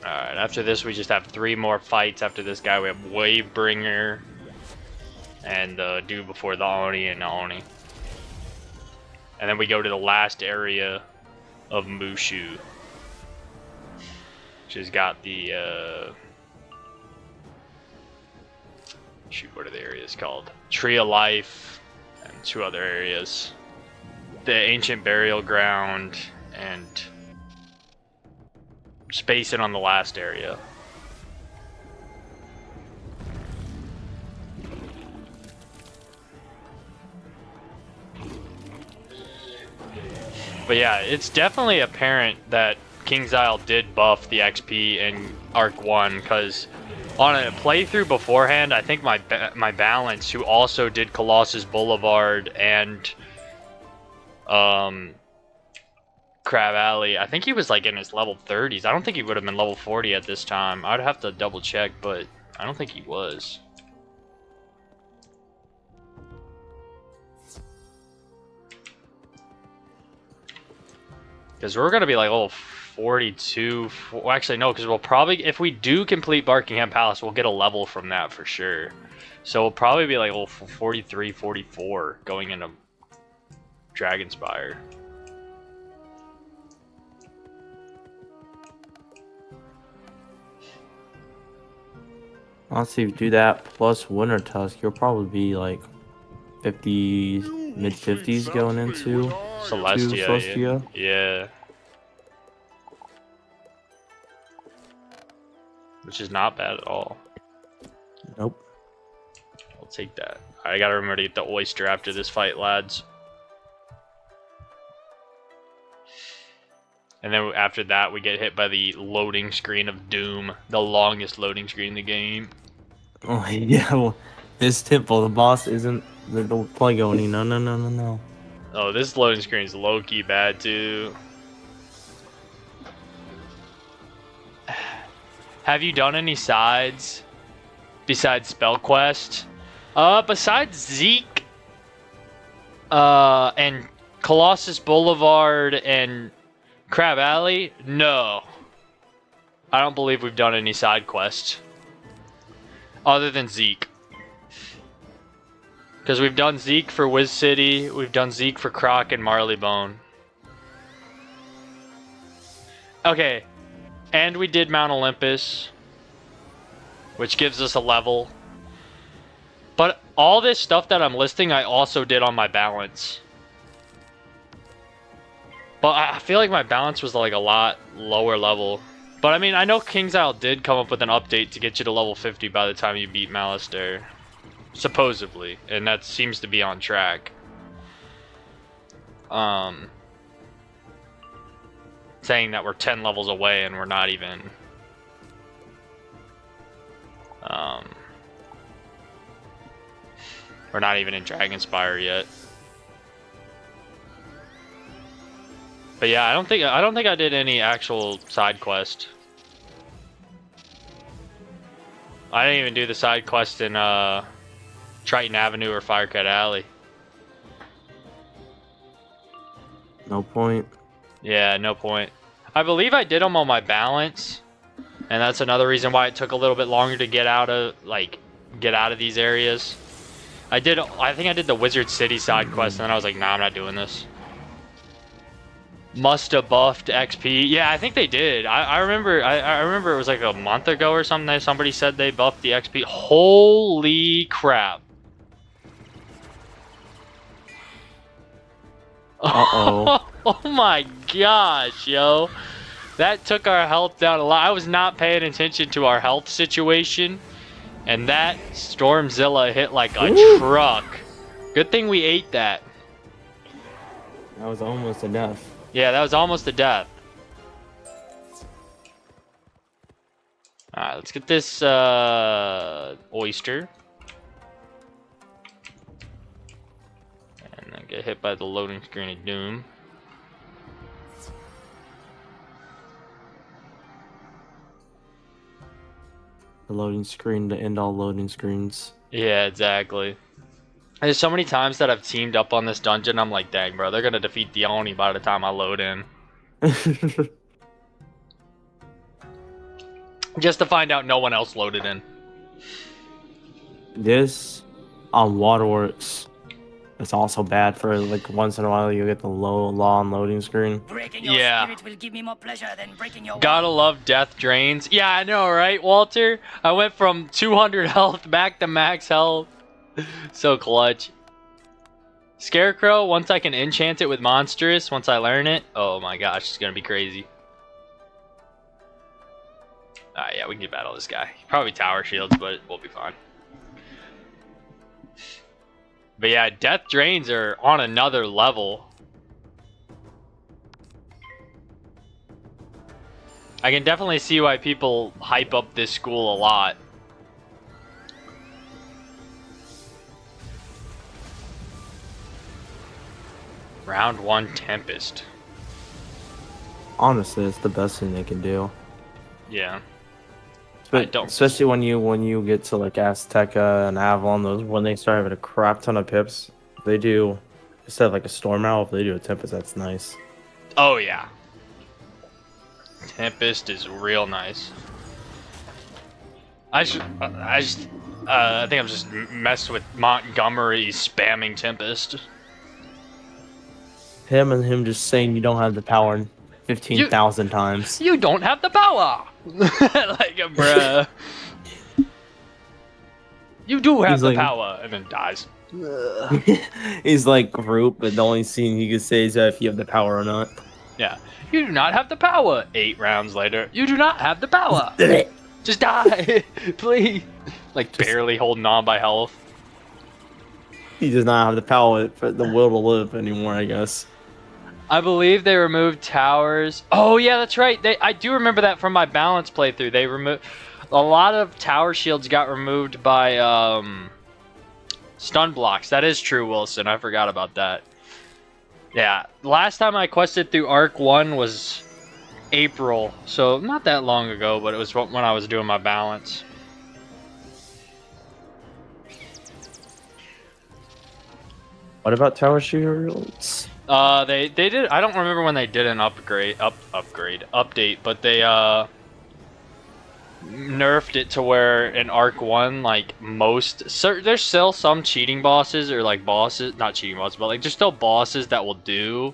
Alright, after this we just have 3 more fights. After this guy we have Wavebringer and the dude before the Oni and Oni. And then we go to the last area of Mushu, which has got the shoot, what are the areas called? Tree of Life and 2 other areas. The Ancient Burial Ground and spacing on the last area. But yeah, it's definitely apparent that King's Isle did buff the XP in Arc 1, because on a playthrough beforehand, I think my balance, who also did Colossus Boulevard and Crab Alley, I think he was like in his level 30s. I don't think he would have been level 40 at this time. I'd have to double check, but I don't think he was. Because we're going to be like level 42. Well, actually, no, because we'll probably, if we do complete Buckingham Palace, we'll get a level from that for sure. So we'll probably be like level 43, 44 going into Dragonspire. Honestly, if you do that plus Winter Tusk, you'll probably be like 50, mid 50s going into Celestia. Yeah. Which is not bad at all. Nope. I'll take that. I gotta remember to get the oyster after this fight, lads. And then after that, we get hit by the loading screen of Doom, the longest loading screen in the game. Oh yeah, well, this temple, the boss isn't the Plegoni. No. Oh, this loading screen is low-key bad too. Have you done any sides besides SpellQuest? Besides Zeke, and Colossus Boulevard and Crab Alley? No. I don't believe we've done any side quests. Other than Zeke. Because we've done Zeke for Wiz City, we've done Zeke for Croc and Marleybone. Okay. And we did Mount Olympus. which gives us a level. But all this stuff that I'm listing, I also did on my balance. But I feel like my balance was like a lot lower level. But I mean, I know King's Isle did come up with an update to get you to level 50 by the time you beat Malistaire. Supposedly. And that seems to be on track. Saying that we're 10 levels away and we're not even... we're not even in Dragonspire yet. But yeah, I don't think I did any actual side quest. I didn't even do the side quest in Triton Avenue or Firecat Alley. No point. Yeah, no point. I believe I did them on my balance, and that's another reason why it took a little bit longer to get out of these areas. I think I did the Wizard City side quest, and then I was like, nah, I'm not doing this. Must have buffed XP. Yeah, I think they did. I remember it was like a month ago or something that somebody said they buffed the XP. Holy crap. Uh-oh. Oh my gosh, yo. That took our health down a lot. I was not paying attention to our health situation, and that Stormzilla hit like a truck. Good thing we ate that. That was almost a death. Yeah, that was almost a death. Alright, let's get this oyster. And then get hit by the loading screen of doom. The loading screen to end all loading screens. Yeah, exactly. There's so many times that I've teamed up on this dungeon, I'm like, dang, bro, they're gonna defeat the Oni by the time I load in. Just to find out no one else loaded in. This on Waterworks, it's also bad for like once in a while you get the low long loading screen. Breaking your spirit will give me more pleasure than breaking your Gotta love death drains. Yeah, I know, right, Walter? I went from 200 health back to max health. So clutch. Scarecrow, once I can enchant it with Monstrous, once I learn it, oh my gosh, it's gonna be crazy. Alright, yeah, we can get battle this guy. Probably tower shields, but we'll be fine. But yeah, death drains are on another level. I can definitely see why people hype up this school a lot. Round 1 Tempest. Honestly, it's the best thing they can do. Yeah. But especially when you get to like Azteca and Avalon, those when they start having a crap ton of pips, they do instead of like a Storm Owl, if they do a Tempest, that's nice. Oh yeah. Tempest is real nice. I think I'm just messed with Montgomery spamming Tempest. Him just saying you don't have the power 15,000 times. You don't have the power. Like, bruh. You do have the power, and then dies. He's like Groot, but the only scene he can say is if you have the power or not. Yeah. You do not have the power. 8 rounds later, you do not have the power. Just die, please. Like barely holding on by health. He does not have the power for the will to live anymore, I guess. I believe they removed towers. Oh yeah, that's right. I do remember that from my balance playthrough. They removed a lot of tower shields got removed by stun blocks. That is true, Wilson. I forgot about that. Yeah, last time I quested through Arc 1 was April, so not that long ago, but it was when I was doing my balance. What about tower shields? They did. I don't remember when they did an update, but they nerfed it to where in Arc 1, like there's still some cheating bosses or like bosses, not cheating bosses, but like there's still bosses that will do,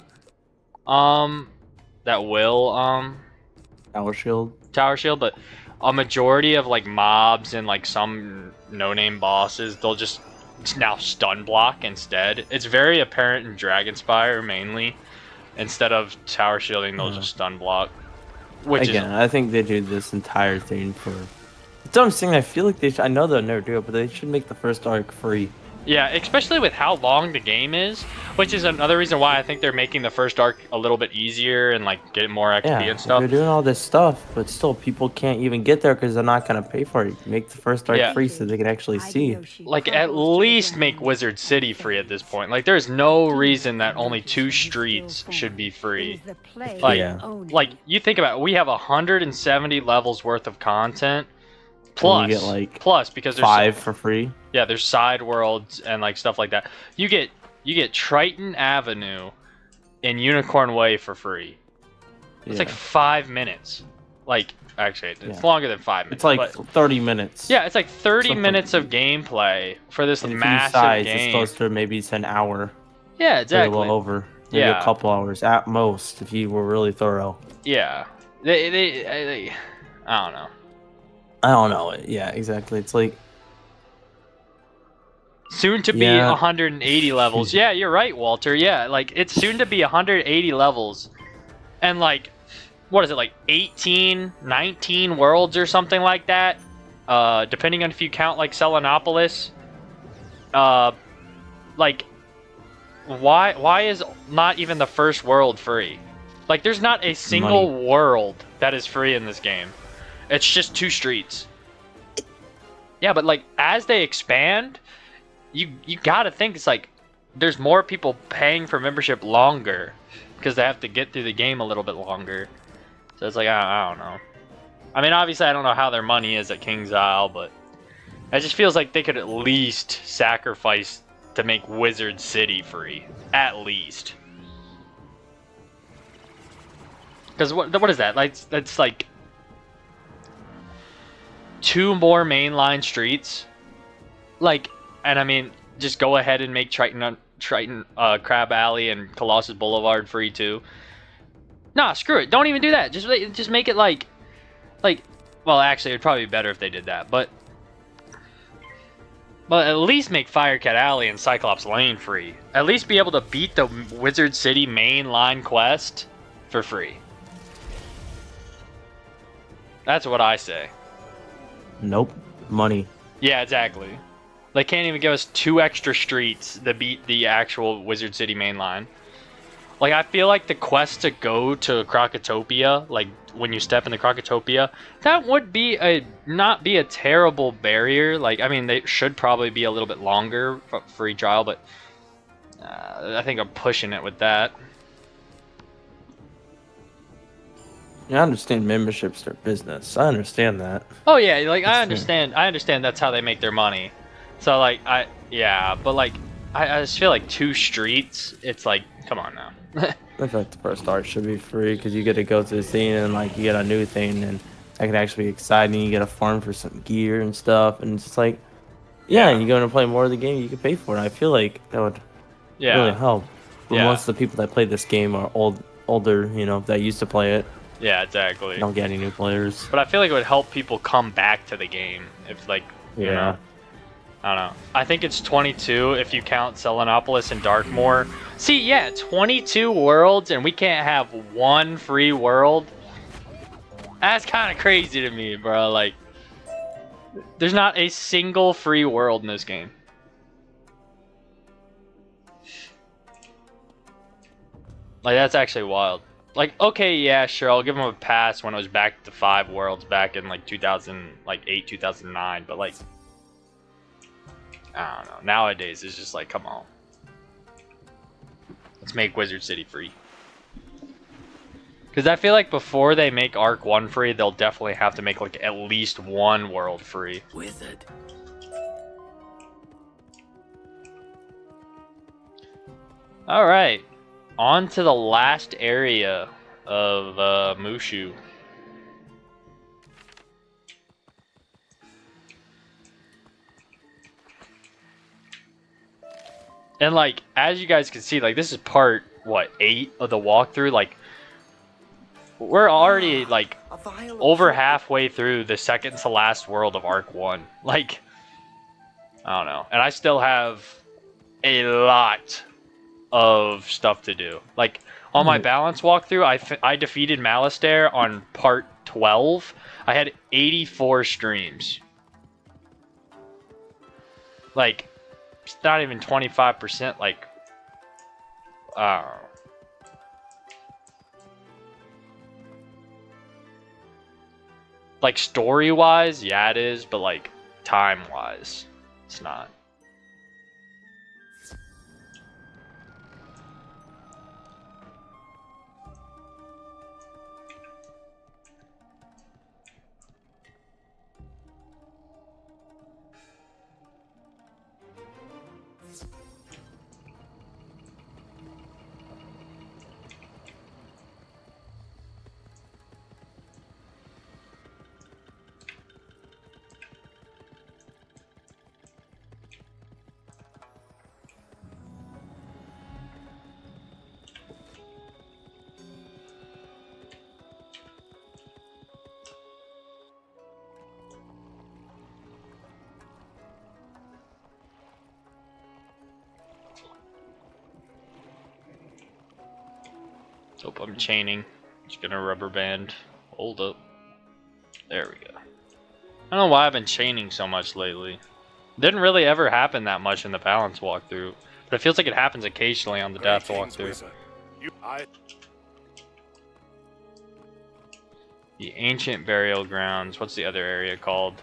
tower shield, but a majority of like mobs and like some no-name bosses, they'll just now stun block instead. It's very apparent in Dragonspire mainly. Instead of tower shielding, they'll just stun block. Which Again, I think they do this entire thing for. That's what I'm saying. I feel like they should, I know they'll never do it, but they should make the first arc free. Yeah, especially with how long the game is, which is another reason why I think they're making the first arc a little bit easier and like getting more XP and stuff. They're doing all this stuff, but still people can't even get there because they're not gonna pay for it. Make the first arc free so they can actually see. Like at least make Wizard City free at this point. Like there's no reason that only 2 streets should be free. Like you think about it, we have 170 levels worth of content. Plus, you get like because there's 5 for free. Yeah, there's side worlds and like stuff like that. You get Triton Avenue and Unicorn Way for free. It's like 5 minutes. Like actually, it's longer than 5 minutes. It's like 30 minutes. Yeah, it's like 30 minutes of gameplay for this massive size, game. It's close to maybe it's an hour. Yeah, exactly. A little over. Maybe a couple hours at most if you were really thorough. Yeah, they I don't know. I don't know. Yeah, exactly. It's like soon to be 180 levels. Yeah, you're right, Walter. Yeah, like it's soon to be 180 levels. And like what is it, like 18, 19 worlds or something like that? Depending on if you count like Selenopolis. Like why is not even the first world free? Like there's not a single world that is free in this game. It's just 2 streets. Yeah, but like as they expand, you gotta think it's like there's more people paying for membership longer because they have to get through the game a little bit longer. So it's like I don't know. I mean, obviously I don't know how their money is at King's Isle, but it just feels like they could at least sacrifice to make Wizard City free, at least. Because what is that? Like that's like 2 more mainline streets, like, and I mean, just go ahead and make Triton, Crab Alley and Colossus Boulevard free too. Nah, screw it. Don't even do that. Just make it like, well, actually, it'd probably be better if they did that, but at least make Firecat Alley and Cyclops Lane free. At least be able to beat the Wizard City mainline quest for free. That's what I say. Nope. Money. Yeah, exactly. They can't even give us 2 extra streets to beat the actual Wizard City mainline. Like, I feel like the quest to go to Crocotopia, like, when you step into Crocotopia, that would be not be a terrible barrier. Like, I mean, they should probably be a little bit longer for free trial, but I think I'm pushing it with that. Yeah, I understand membership's their business. I understand that. Oh yeah, like I understand that's how they make their money. So like I just feel like 2 streets, it's like, come on now. I feel like the first arc should be free because you get to go to the scene and like you get a new thing and that can actually be exciting. You get a farm for some gear and stuff, and it's just like, yeah, and you go to play more of the game, you can pay for it. I feel like that would really help. But most of the people that play this game are older, you know, that used to play it. Yeah, exactly. Don't get any new players. But I feel like it would help people come back to the game if, like, you know, I don't know. I think it's 22 if you count Selenopolis and Darkmoor. See, yeah, 22 worlds and we can't have 1 free world. That's kind of crazy to me, bro. Like, there's not a single free world in this game. Like, that's actually wild. Like, okay, yeah, sure, I'll give them a pass when it was back to 5 worlds back in, like, 2008, 2009, but, like, I don't know. Nowadays, it's just like, come on. Let's make Wizard City free. Because I feel like before they make Arc 1 free, they'll definitely have to make, like, at least 1 world free. Wizard. Alright. On to the last area of Mushu. And like, as you guys can see, like this is part, what, 8 of the walkthrough? Like, we're already like A vial of over truth. halfway through the second to last world of Arc 1. Like, I don't know. And I still have a lot of stuff to do. Like, on my balance walkthrough, I defeated Malastare on part 12. I had 84 streams. Like, it's not even 25%, like, I don't know. Like, story-wise, yeah, it is, but, like, time-wise, it's not. Hope I'm chaining. Just gonna rubber band. Hold up. There we go. I don't know why I've been chaining so much lately. Didn't really ever happen that much in the balance walkthrough, but it feels like it happens occasionally on the death Greetings, walkthrough. Wizard. The ancient burial grounds. What's the other area called?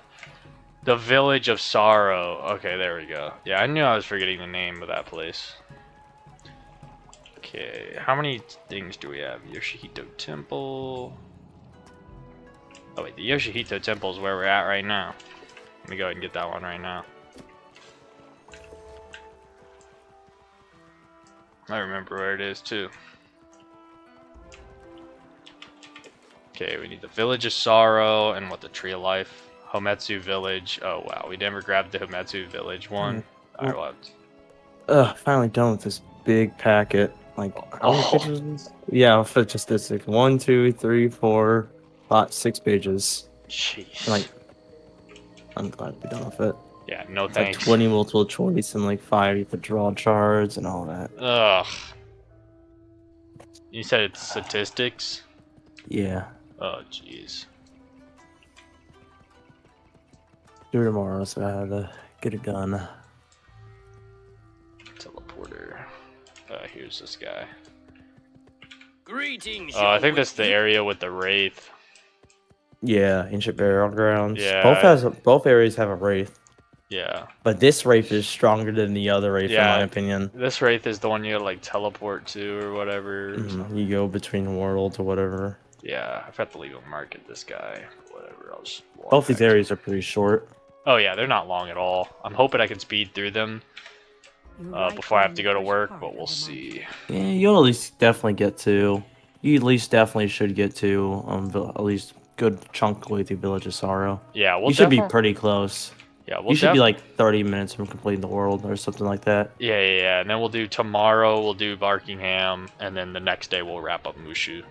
The Village of Sorrow. Okay, there we go. Yeah, I knew I was forgetting the name of that place. Okay, how many things do we have? Yoshihito Temple. Oh wait, the Yoshihito Temple is where we're at right now. Let me go ahead and get that one right now. I remember where it is too. Okay, we need the Village of Sorrow and what, the Tree of Life. Hometsu Village. Oh wow, we never grabbed the Hometsu Village one. Alright, well, Finally done with this big packet. Like, how many pages is this? Yeah, for just this. Like, 1, 2, 3, 4, 5, 6 pages. jeez. Like, I'm glad to be done with it. Yeah, no It's like thanks. 20 multiple choice and like 5 you could draw charts and all that. Ugh. You said it's statistics? Yeah. Oh, jeez. Do it tomorrow, so I have to get it done. Teleporter. Here's this guy. Greetings. Oh, I think that's the area with the Wraith. Yeah, ancient burial grounds. Yeah. Both areas have a wraith, Yeah. but this wraith is stronger than the other wraith, Yeah. in my opinion. This Wraith is the one you gotta, like, teleport to or whatever. You go between worlds or whatever. Yeah, I've got to leave a mark at this guy. Whatever, I'll just walk Both these back. areas are pretty short. Oh yeah, they're not long at all. I'm hoping I can speed through them before I have to go to work, but we'll see. Yeah, you'll at least definitely get to. You at least definitely should get to at least good chunk away through Village of Sorrow. Yeah, we'll You should be definitely- pretty close. Yeah, we'll You should be like 30 minutes from completing the world or something like that. Yeah. And then we'll do tomorrow. We'll do Barkingham, and then the next day we'll wrap up Mushu.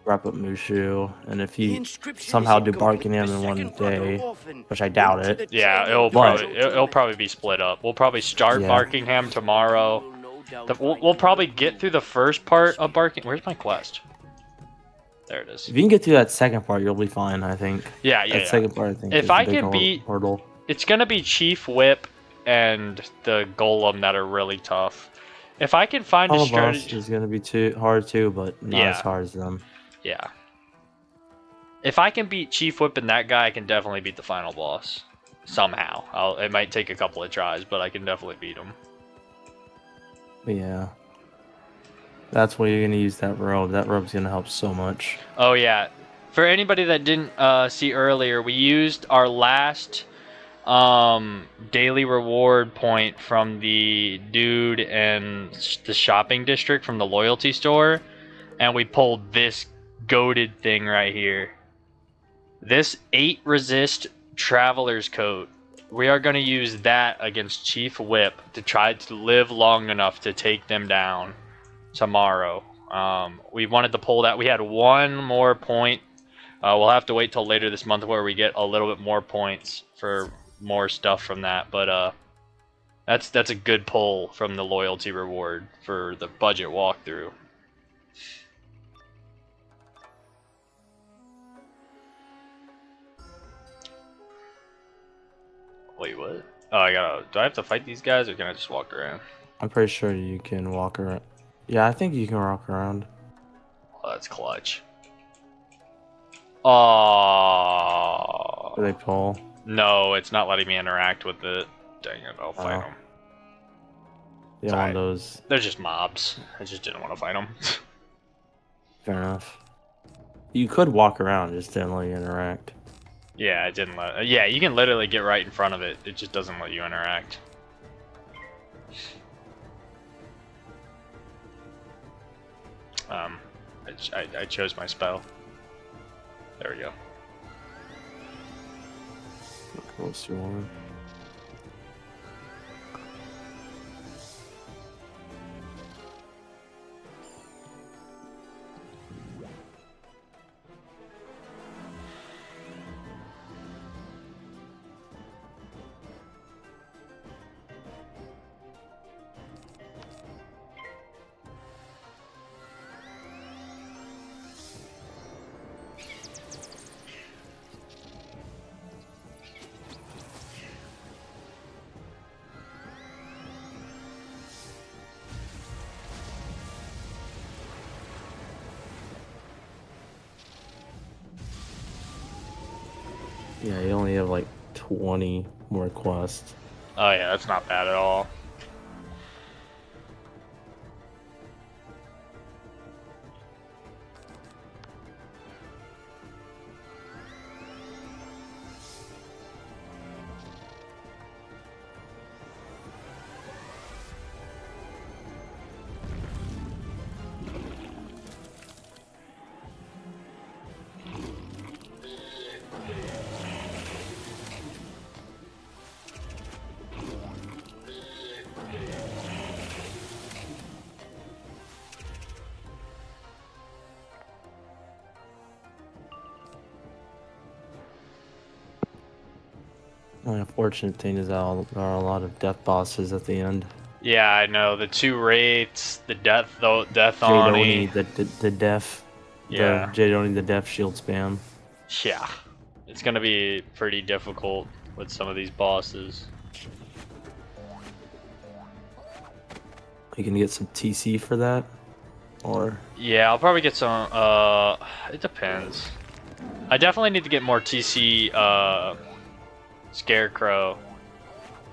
Wrap up Mushu, and if The you inscription somehow is do incomplete. Barkingham The in one second brother day, orphan which I doubt went to it. the Yeah, chamber it'll of probably battle it'll to probably be split up. We'll probably start Yeah. Barkingham tomorrow. You'll no doubt We'll find probably your get doom. through the first part of Barking. Where's my quest? There it is. If you can get through that second part, you'll be fine, I think. Yeah. That second part, I think. If is the I big can beat- hurdle. It's gonna be Chief Whip and the Golem that are really tough. If I can find a All of us strategy, is gonna be too hard too, but not Yeah. as hard as them. yeah. If I can beat Chief Whip and that guy, I can definitely beat the final boss somehow. It might take a couple of tries, but I can definitely beat him. But yeah, that's where you're gonna use that robe. That robe's gonna help so much. Oh yeah. For anybody that didn't see earlier, we used our last daily reward point from the dude in the shopping district from the loyalty store, and we pulled this goated thing right here. This 8 resist traveler's coat. We are going to use that against Chief Whip to try to live long enough to take them down tomorrow. We wanted to pull that. We had one more point. We'll have to wait till later this month where we get a little bit more points for more stuff from that. But that's a good pull from the loyalty reward for the budget walkthrough. Wait, what? Oh, do I have to fight these guys or can I just walk around? I'm pretty sure you can walk around. Yeah, I think you can walk around. Oh, that's clutch. Oh. Do they pull? No, it's not letting me interact with it. Dang it, I'll fight them. Yeah, one of those. They're just mobs. I just didn't want to fight them. Fair enough. You could walk around, just didn't let you interact. Yeah, it didn't let. Yeah, you can literally get right in front of it. It just doesn't let you interact. I chose my spell. There we go. What's your one? Yeah, you only have like 20 more quests. Oh yeah, that's not bad at all. The unfortunate thing is that there are a lot of death bosses at the end. Yeah, I know. The two wraiths, the death Oni. The death. Yeah. Jadoni, the death shield spam. Yeah. It's gonna be pretty difficult with some of these bosses. You can get some TC for that? Or yeah, I'll probably get some it depends. I definitely need to get more TC Scarecrow.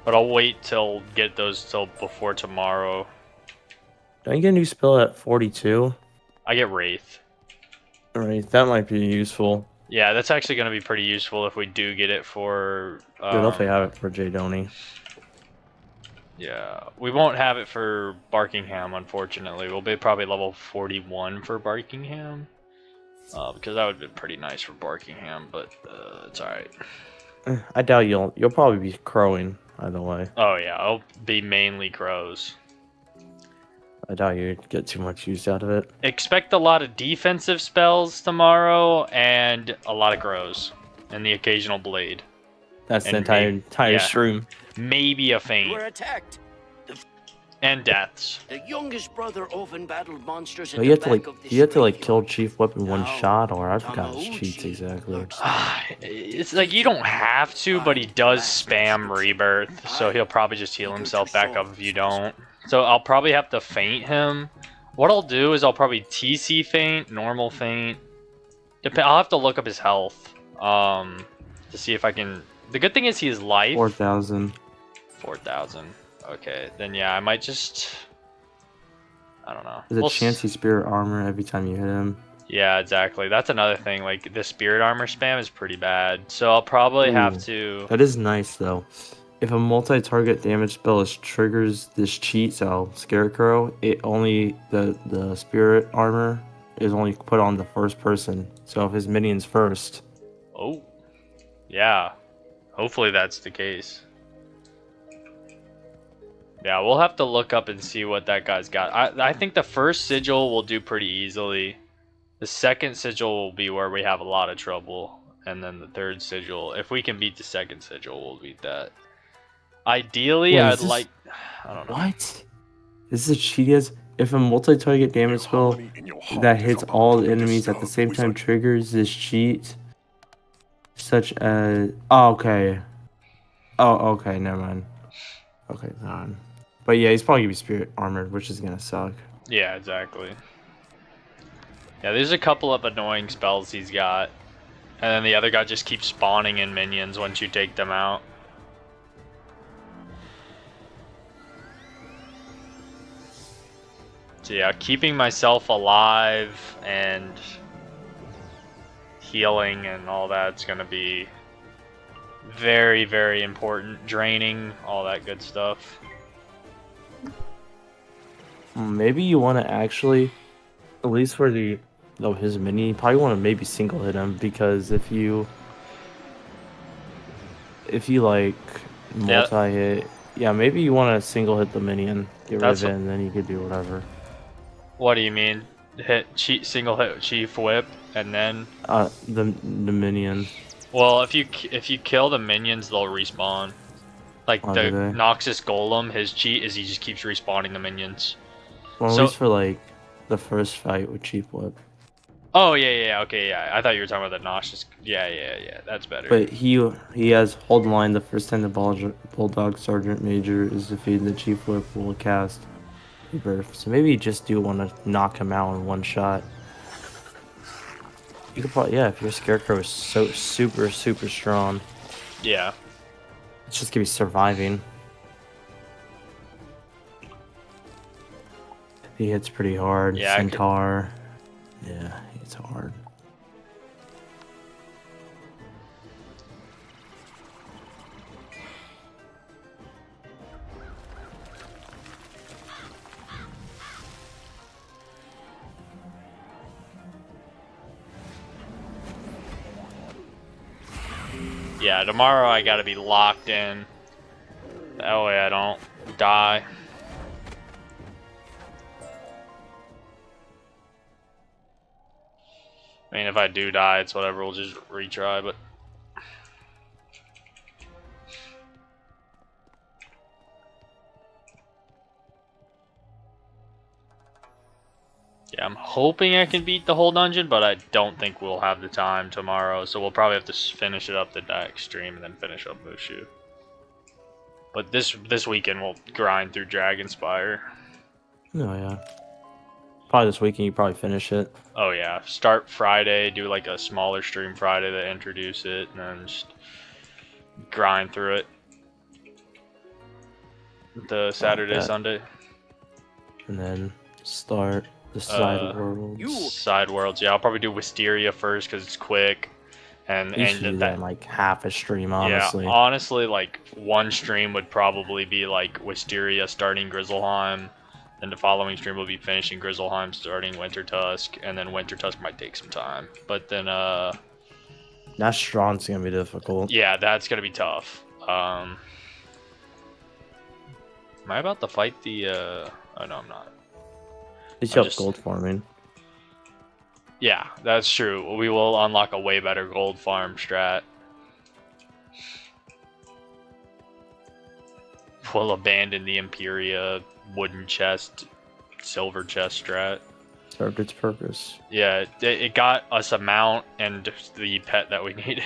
But I'll wait till get those till before tomorrow. don't you get a new spell at 42? I get Wraith. Alright, that might be useful. Yeah, that's actually going to be pretty useful if we do get it for... Good if they have it for Jadoni. Yeah, we won't have it for Barkingham, unfortunately. We'll be probably level 41 for Barkingham. Because that would have been pretty nice for Barkingham, but it's alright. I doubt you'll probably be crowing either way. Oh yeah, I'll be mainly crows. I doubt you'd get too much use out of it. Expect a lot of defensive spells tomorrow and a lot of crows and the occasional blade. That's the entire stream. Maybe a feint. We're attacked. And deaths. The youngest brother often battled monsters So you have to like kill Chief Whip in one shot, or I forgot his cheats exactly. It's like you don't have to, but he does spam rebirth, so he'll probably just heal himself back up if you don't. So I'll probably have to feint him. What I'll do is I'll probably TC feint, normal feint. I'll have to look up his health to see if I can. The good thing is he has life. 4,000. 4,000. Okay, then yeah, I might just... I don't know. There's a chance he's spirit armor every time you hit him. Yeah, exactly. That's another thing. Like, the spirit armor spam is pretty bad. So I'll probably have to... That is nice, though. If a multi-target damage spell triggers this cheat cell, Scarecrow, the spirit armor is only put on the first person. So if his minion's first... Oh. Yeah. Hopefully that's the case. Yeah, we'll have to look up and see what that guy's got. I think the first sigil will do pretty easily. The second sigil will be where we have a lot of trouble. And then the third sigil, if we can beat the second sigil, we'll beat that. Ideally, Wait, I'd like... I don't know. What? This is a cheat. If a multi-target damage spell that hits all enemies at the same time triggers this cheat, such as... Oh, okay. Oh, okay, never mind. Okay, never mind. But yeah, he's probably gonna be spirit armored, which is gonna suck. Yeah, exactly. Yeah, there's a couple of annoying spells he's got. And then the other guy just keeps spawning in minions once you take them out. So yeah, keeping myself alive and healing and all that's gonna be very, very important. Draining, all that good stuff. Maybe you want to actually, at least for his mini, you probably want to maybe single hit him, because if you like multi-hit, yeah, maybe you want to single hit the minion, get rid of it, and then you could do whatever. What do you mean? Single hit Chief Whip and then the minion. Well, if you kill the minions, they'll respawn. Like the Noxus Golem, his cheat is he just keeps respawning the minions. Well, at least for like the first fight with Chief Whip. Oh yeah, okay, yeah. I thought you were talking about the Noxus. Yeah, that's better. But he has hold the line. The first time the Bulldog Sergeant Major is defeated, the Chief Whip will cast Rebirth. So maybe you just do want to knock him out in one shot. You could probably, if your Scarecrow is so super strong. Yeah. It's just gonna be surviving. He hits pretty hard. Yeah, Centaur. Yeah, he hits hard. Yeah, tomorrow I gotta be locked in. That way I don't die. I mean, if I do die, it's whatever, we'll just retry, but... Yeah, I'm hoping I can beat the whole dungeon, but I don't think we'll have the time tomorrow, so we'll probably have to finish it up the next stream and then finish up Mushu. But this weekend we'll grind through Dragonspire. Oh yeah. Probably this weekend you probably finish it. Oh yeah, start Friday, do like a smaller stream Friday to introduce it, and then just grind through it. The Saturday, Sunday. And then start the side worlds. Side worlds, yeah. I'll probably do Wisteria first because it's quick. And do that in like half a stream, honestly. Yeah, honestly, like one stream would probably be like Wisteria starting Grizzleheim. Then the following stream will be finishing Grizzleheim, starting Winter Tusk, and then Winter Tusk might take some time. But then, That Strong's gonna be difficult. Yeah, that's gonna be tough. Am I about to fight the, Oh, no, I'm not. At least you have gold farming. Yeah, that's true. We will unlock a way better gold farm strat. We'll abandon the Imperia wooden chest, silver chest strat. Served its purpose. Yeah, it got us a mount and the pet that we needed.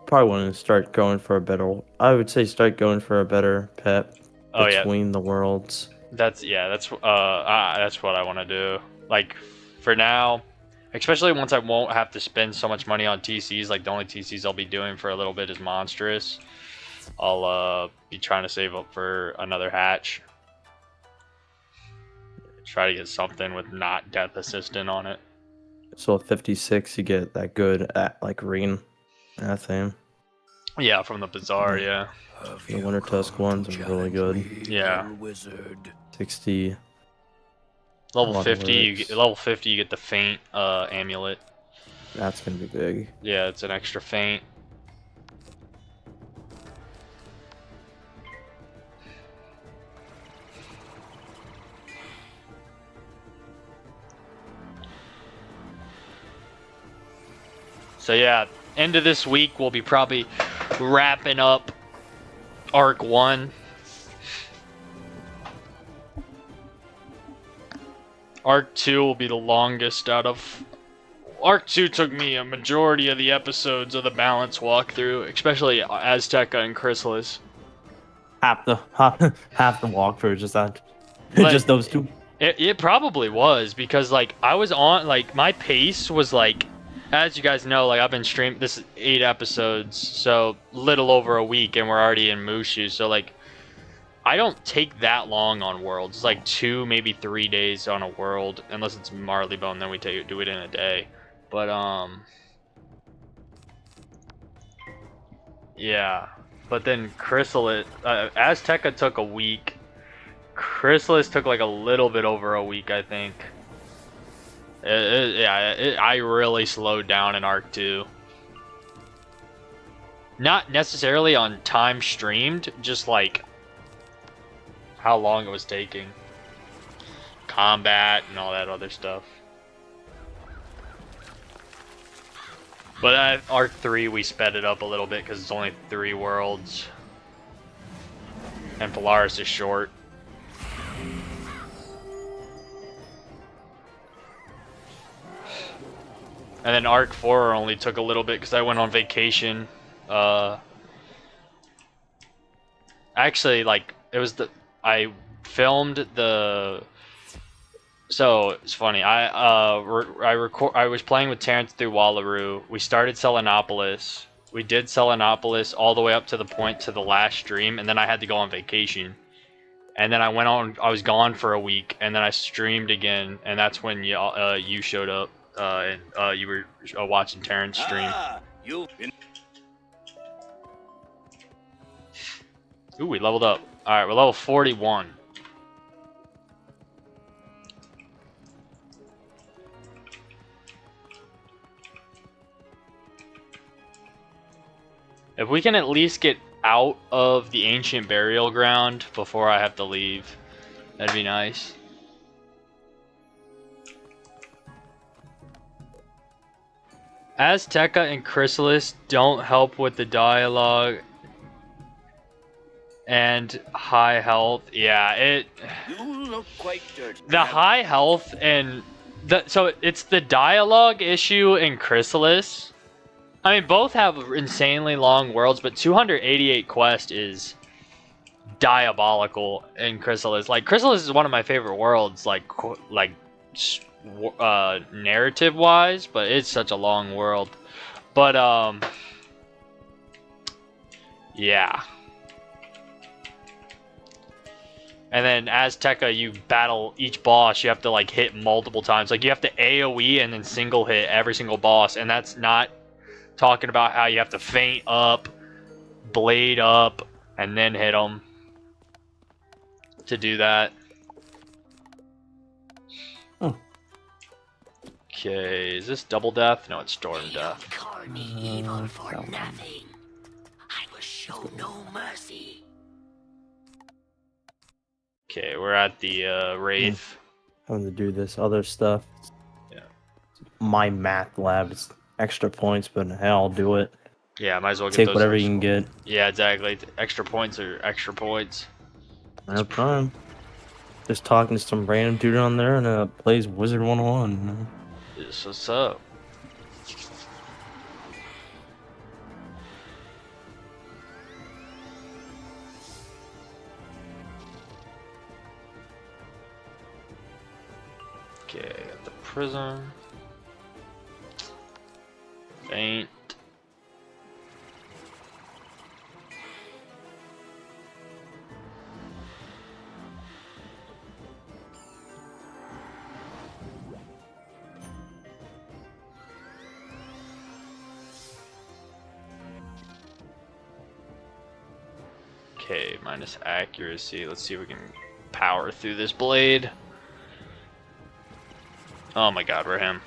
Probably want to start going for a better. I would say start going for a better pet between the worlds. That's what I want to do. Like for now, especially once I won't have to spend so much money on TCs. Like the only TCs I'll be doing for a little bit is Monstrous. I'll be trying to save up for another hatch. Try to get something with not death assistant on it. So at 56, you get that good like green thing. Yeah, from the bazaar. Yeah. The Winter Tusk ones are really good. Yeah. 60. Level 50. Level 50, you get the faint amulet. That's gonna be big. Yeah, it's an extra faint. So yeah, end of this week we'll be probably wrapping up Arc 1. Arc 2 will be the longest out of... Arc 2 took me a majority of the episodes of the balance walkthrough, especially Azteca and Chrysalis. Half the walkthrough just that, just those two. It probably was, because like I was on, like my pace was like, as you guys know, like I've been streaming, this is 8 episodes, so little over a week, and we're already in Mushu, so like I don't take that long on worlds. It's like 2, maybe 3 days on a world, unless it's Marleybone, then we do it in a day. But yeah. But then Chrysalis, Azteca took a week. Chrysalis took like a little bit over a week, I think. I really slowed down in Arc 2. Not necessarily on time streamed, just like how long it was taking. Combat and all that other stuff. But at Arc 3 we sped it up a little bit because it's only 3 worlds. And Polaris is short. And then Arc 4 only took a little bit because I went on vacation. Actually, like, it was I filmed the... So, it's funny. I was playing with Terrence through Wallaroo. We started Selenopolis. We did Selenopolis all the way up to the point to the last stream, and then I had to go on vacation. And then I was gone for a week, and then I streamed again, and that's when you showed up. And you were watching Terrence stream. Ooh, we leveled up. Alright, we're level 41. If we can at least get out of the ancient burial ground before I have to leave, that'd be nice. Azteca and Chrysalis don't help with the dialogue and high health. Yeah, You look quite dirty. the high health and so it's the dialogue issue in Chrysalis. I mean, both have insanely long worlds, but 288 quest is diabolical in Chrysalis. Like, Chrysalis is one of my favorite worlds, like narrative wise, but it's such a long world. But yeah. And then Azteca, you battle each boss, you have to like hit multiple times. Like, you have to AoE and then single hit every single boss, and that's not talking about how you have to feint up, blade up, and then hit them to do that. Okay, is this double death? No, it's storm death. Call me evil for nothing. I will show no mercy. Okay, we're at the Wraith. Having to do this other stuff. Yeah. My math lab is extra points, but hell, I'll do it. Yeah, might as well get Take those whatever extra. you can get. Yeah, exactly. Extra points are extra points. No problem. Just talking to some random dude on there and plays Wizard101. This what's up. Okay, got the prism. Faint. Okay, minus accuracy. Let's see if we can power through this blade. Oh my god, we're him.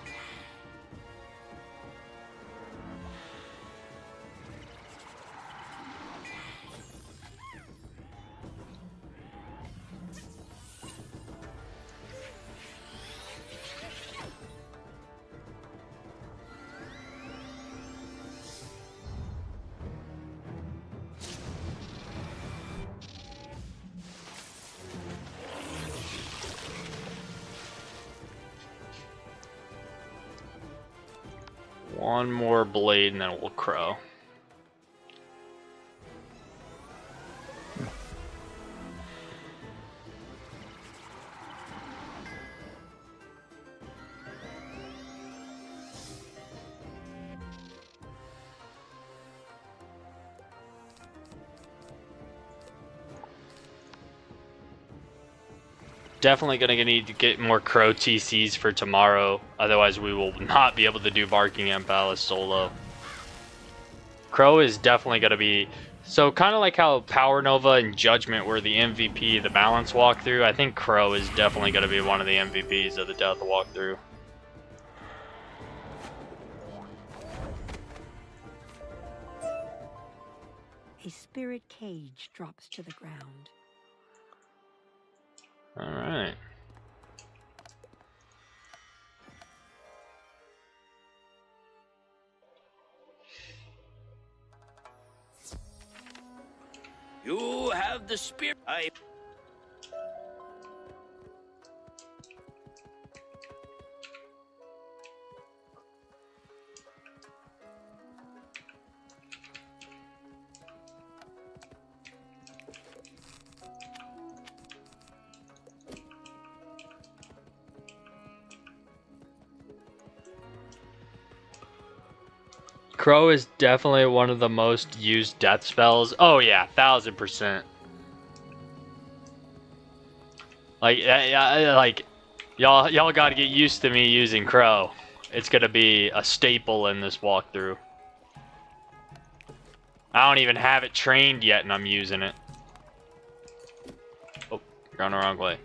One more blade and then we'll crow. Definitely gonna need to get more crow TCs for tomorrow, otherwise we will not be able to do Barkingham Palace solo. Crow is definitely gonna be, so kind of like how Power Nova and Judgment were the MVP, the balance walkthrough, I think Crow is definitely gonna be one of the MVPs of the Death walkthrough. A spirit cage drops to the ground. All right. You have the spirit. Crow is definitely one of the most used death spells. Oh yeah, 1000%. Like, like y'all got to get used to me using Crow. It's gonna be a staple in this walkthrough. I don't even have it trained yet, and I'm using it. Oh, you're going the wrong way.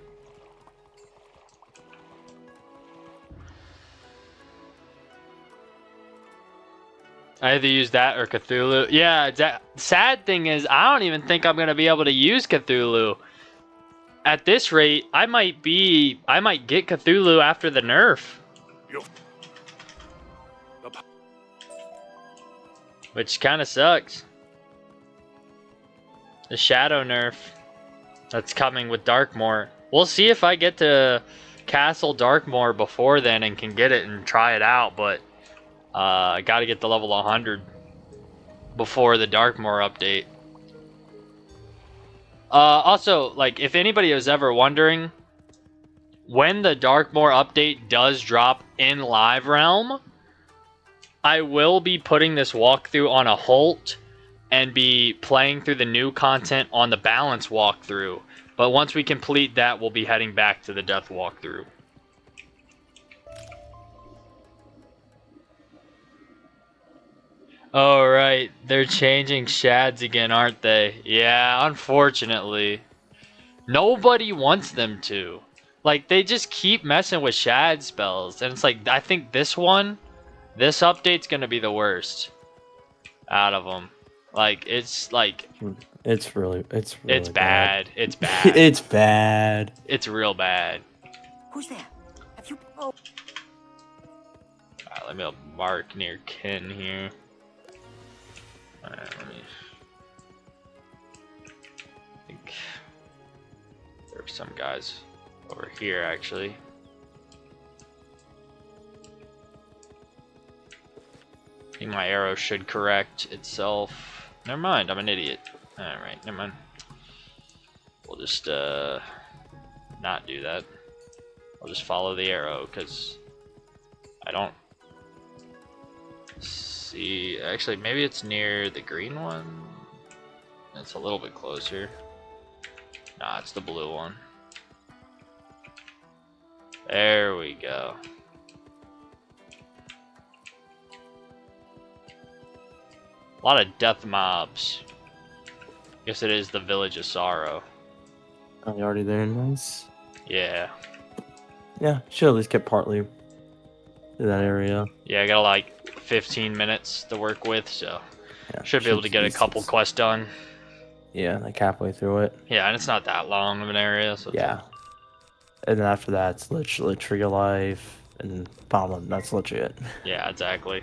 I either use that or Cthulhu. Yeah, sad thing is, I don't even think I'm gonna be able to use Cthulhu. At this rate, I might get Cthulhu after the nerf. Which kind of sucks. The Shadow nerf that's coming with Darkmoor. We'll see if I get to Castle Darkmoor before then and can get it and try it out, but I gotta get the level 100 before the Darkmoor update. Also, like, if anybody was ever wondering, when the Darkmoor update does drop in Live Realm, I will be putting this walkthrough on a halt and be playing through the new content on the balance walkthrough. But once we complete that, we'll be heading back to the Death walkthrough. Oh, right. They're changing shads again, aren't they? Yeah, unfortunately. Nobody wants them to. Like, they just keep messing with shad spells. And it's like, I think this update's gonna be the worst out of them. Like, it's like... It's really it's bad. bad. It's bad. It's bad. It's real bad. Who's there? Have you... Oh. Alright, let me mark near Ken here. Alright, let me... I think there are some guys over here, actually. I think my arrow should correct itself. Never mind, I'm an idiot. Alright, never mind. We'll just, not do that. I'll just follow the arrow, because I don't see... Actually, maybe it's near the green one? It's a little bit closer. Nah, it's the blue one. There we go. A lot of death mobs. Guess it is the Village of Sorrow. Are you already there? Nice. Yeah. Yeah, should at least get partly to that area. Yeah, I got like 15 minutes to work with, so Yeah, should be able to get a couple quests done. Yeah, like halfway through it. Yeah, and it's not that long of an area, so Yeah. And then after that, it's literally Tree of Life and Palm. That's legit. yeah, exactly.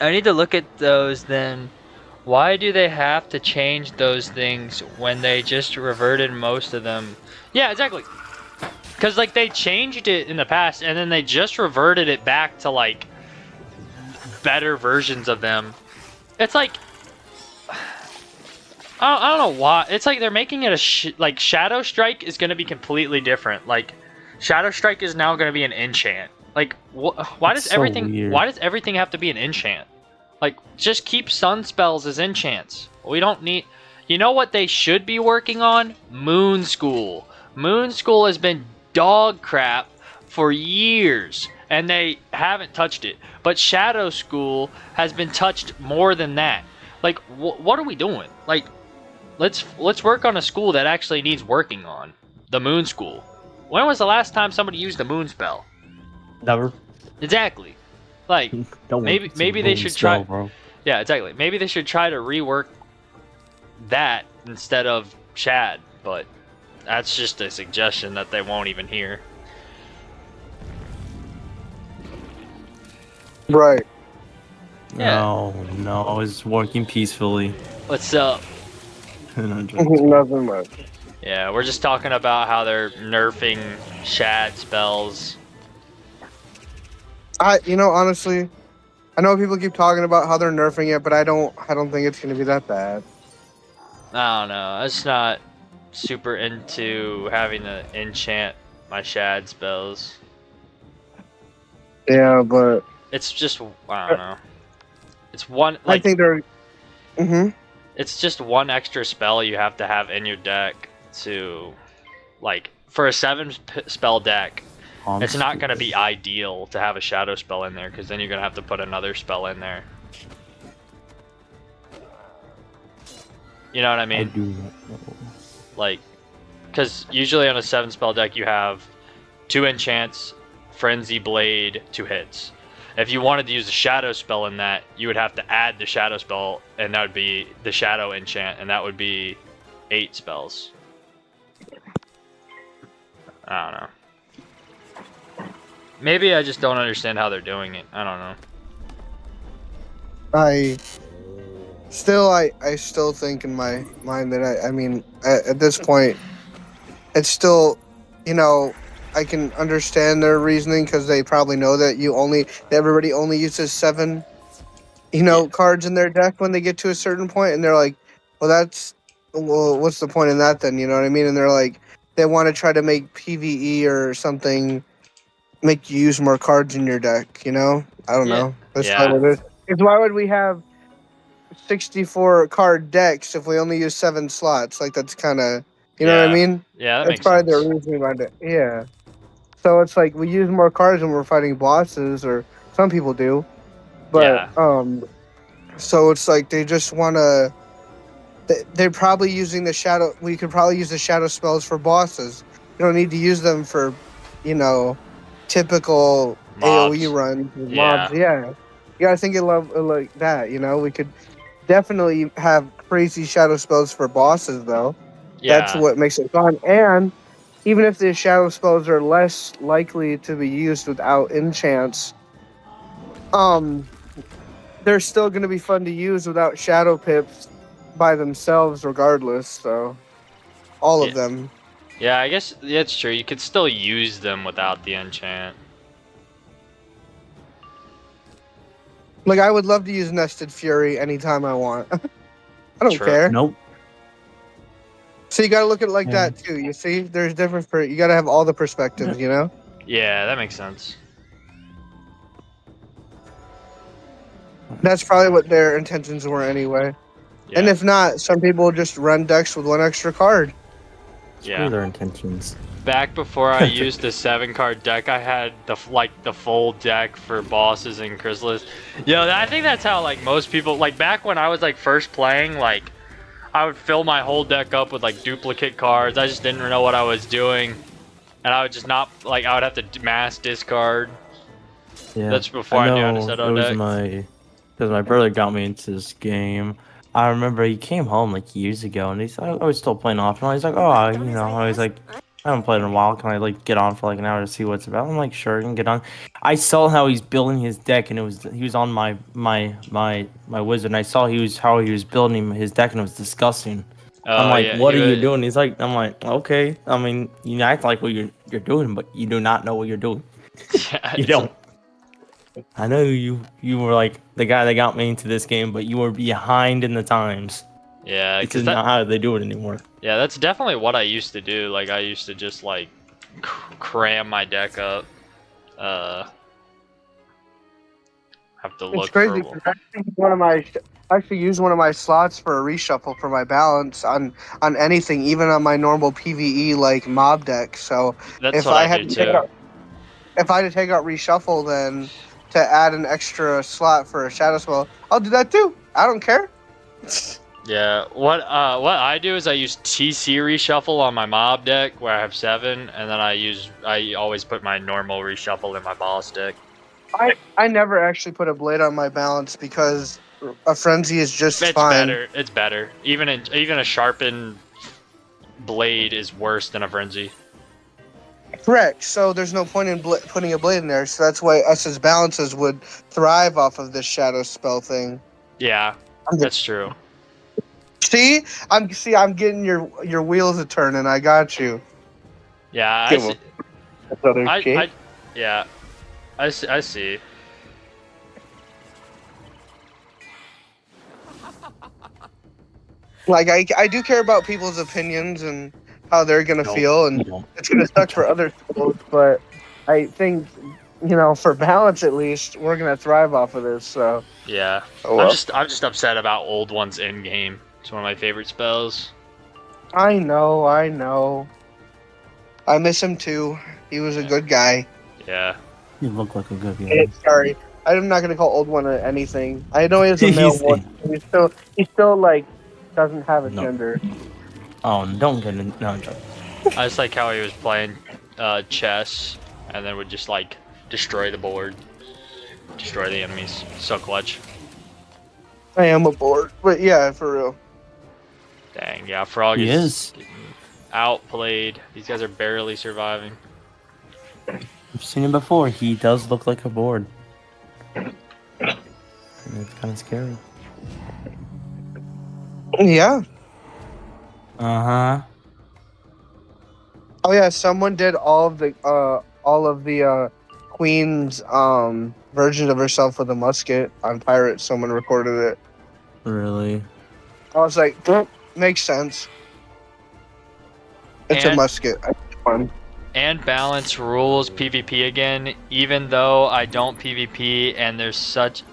I need to look at those then. Why do they have to change those things when they just reverted most of them? Yeah, exactly. Because, like, they changed it in the past, and then they just reverted it back to, like, better versions of them. It's like... I don't know why. It's like they're making it like, Shadow Strike is going to be completely different. Like, Shadow Strike is now going to be an enchant. Like, why does everything have to be an enchant? Like, just keep Sun spells as enchants. We don't need... You know what they should be working on? Moon School. Moon School has been dog crap for years, and they haven't touched it. But Shadow School has been touched more than that. Like, what are we doing? Like, let's work on a school that actually needs working on. The Moon School. When was the last time somebody used the Moon spell? Never. Exactly. Like, maybe they should try. Bro. Yeah, exactly. Maybe they should try to rework that instead of Shad, but that's just a suggestion that they won't even hear. Right. Yeah. No, it's working peacefully. What's up? Nothing much. Yeah, we're just talking about how they're nerfing Shad spells. Honestly, I know people keep talking about how they're nerfing it, but I don't think it's gonna be that bad. I don't know. I'm just not super into having to enchant my Shad spells. Yeah, but it's just, I don't know. It's one. Like, I think they're. It's just one extra spell you have to have in your deck to, like, for a 7-spell deck. It's not going to be ideal to have a shadow spell in there, because then you're going to have to put another spell in there. You know what I mean? I do not know. Like, because usually on a 7-spell deck you have 2 enchants, Frenzy Blade, 2 hits. If you wanted to use a shadow spell in that, you would have to add the shadow spell, and that would be the shadow enchant, and that would be 8 spells. I don't know. Maybe I just don't understand how they're doing it. I don't know. I still think in my mind that I mean, at this point, it's still, I can understand their reasoning, because they probably know that everybody only uses 7, cards in their deck when they get to a certain point, and they're like, well, what's the point in that then? You know what I mean? And they're like, they want to try to make PvE or something, make you use more cards in your deck. I don't know. That's not what it is. Because why would we have 64 card decks if we only use 7 slots? Like, that's kind of, you know what I mean? Yeah, that's probably their reasoning behind it. Yeah. So it's like we use more cards when we're fighting bosses, or some people do. But so it's like they just want to. They're probably using the shadow. We could probably use the shadow spells for bosses. You don't need to use them for, typical mobs. AOE runs with mobs. Yeah, you gotta think it like that. We could definitely have crazy shadow spells for bosses, though. Yeah. That's what makes it fun. And even if the shadow spells are less likely to be used without enchants, they're still going to be fun to use without shadow pips by themselves regardless, so all of them. Yeah, I guess that's true. You could still use them without the enchant. Like, I would love to use Nested Fury anytime I want. I don't care. Nope. So you gotta look at it like that too. You see, there's different. You gotta have all the perspectives. Yeah, that makes sense. That's probably what their intentions were anyway. Yeah. And if not, some people just run decks with 1 extra card. Yeah. Their intentions. Back before I used the 7-card deck, I had the full deck for bosses and Chrysalis. I think that's how most people back when I was first playing, I would fill my whole deck up with duplicate cards. I just didn't know what I was doing, and I would just not I would have to mass discard. Yeah, that's before I knew how to set up deck. Because my brother got me into this game. I remember he came home years ago, and he's I was still playing off, and he's like, I was like, I haven't played in a while. Can I get on for an hour to see what it's about? I'm like, sure, you can get on. I saw how he's building his deck, and he was on my wizard, and I saw how he was building his deck, and it was disgusting. I'm like, what are you doing? I'm like, okay. I mean, you act like you're doing, but you do not know what you're doing. Yeah, You don't. I know you were like the guy that got me into this game, but you were behind in the times. Yeah, This is not how they do it anymore. Yeah, that's definitely what I used to do. Like, I used to just, like, cram my deck up. Have to look It's crazy. for I actually use one of my slots for a reshuffle for my balance on anything, even on my normal PVE like mob deck. So That's if what I I had do to take too. out, if I had to take out reshuffle, then to add an extra slot for a shadow spell, I'll do that too. I don't care. Yeah, what I do is I use TC reshuffle on my mob deck where I have 7, and then I always put my normal reshuffle in my boss deck. I never actually put a blade on my balance because a frenzy is just It's fine. better. It's better. Even a sharpened blade is worse than a frenzy. Correct. So there's no point in putting a blade in there. So that's why us as balances would thrive off of this shadow spell thing. Yeah, that's true. See, I'm getting your wheels a turning. I got you. Yeah, Give him. I see. Like I do care about people's opinions and how they're gonna feel, and it's gonna suck for other schools. But I think, for balance at least, we're gonna thrive off of this. So Yeah. Oh, well. I'm just upset about old ones in game. It's one of my favorite spells. I know. I miss him too. He was a good guy. Yeah. You look like a good guy. Sorry, I'm not gonna call old one anything. I know he's a male one. He still like doesn't have a gender. Oh, don't get in. No, I'm joking. I just like how he was playing chess and then would just like destroy the board, destroy the enemies. So clutch. I am aboard, but yeah, for real. Dang, yeah, Frog He is outplayed. These guys are barely surviving. I've seen him before. He does look like a board. And it's kind of scary. Yeah. Uh-huh. Oh yeah, someone did all of the Queen's version of herself with a musket on Pirate. Someone recorded it. Really? I was like, makes sense. It's a musket. Fun. And balance rules PvP again, even though I don't PvP and there's such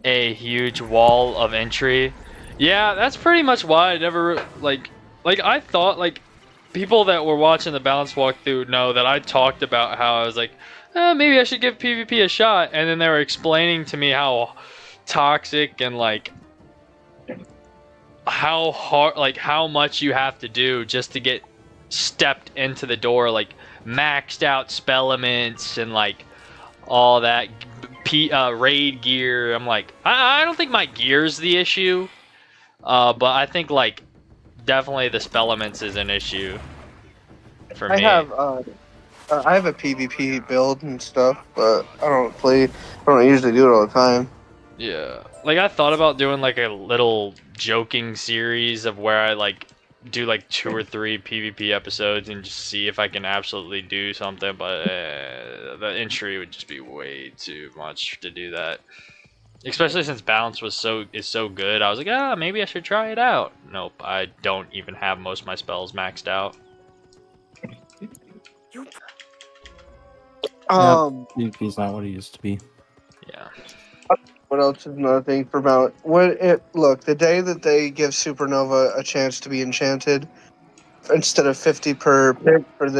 a huge wall of entry. Yeah, that's pretty much why I never like I thought like people that were watching the balance walkthrough know that I talked about how I was like, maybe I should give PvP a shot, and then they were explaining to me how toxic and like how hard, like how much you have to do just to get stepped into the door, like maxed out spellaments and like all that raid gear. I'm like, I don't think my gear's the issue, but I think like definitely the spellaments is an issue for me. I have a PvP build and stuff, but I don't usually do it all the time. Yeah, like I thought about doing like a little joking series of where I like do like 2 or 3 PvP episodes and just see if I can absolutely do something, but the entry would just be way too much to do that. Especially since balance is so good, I was like, maybe I should try it out. Nope, I don't even have most of my spells maxed out. PvP's not what it used to be. Yeah. What else is another thing for balance? Look, the day that they give Supernova a chance to be enchanted, instead of 50 per pick for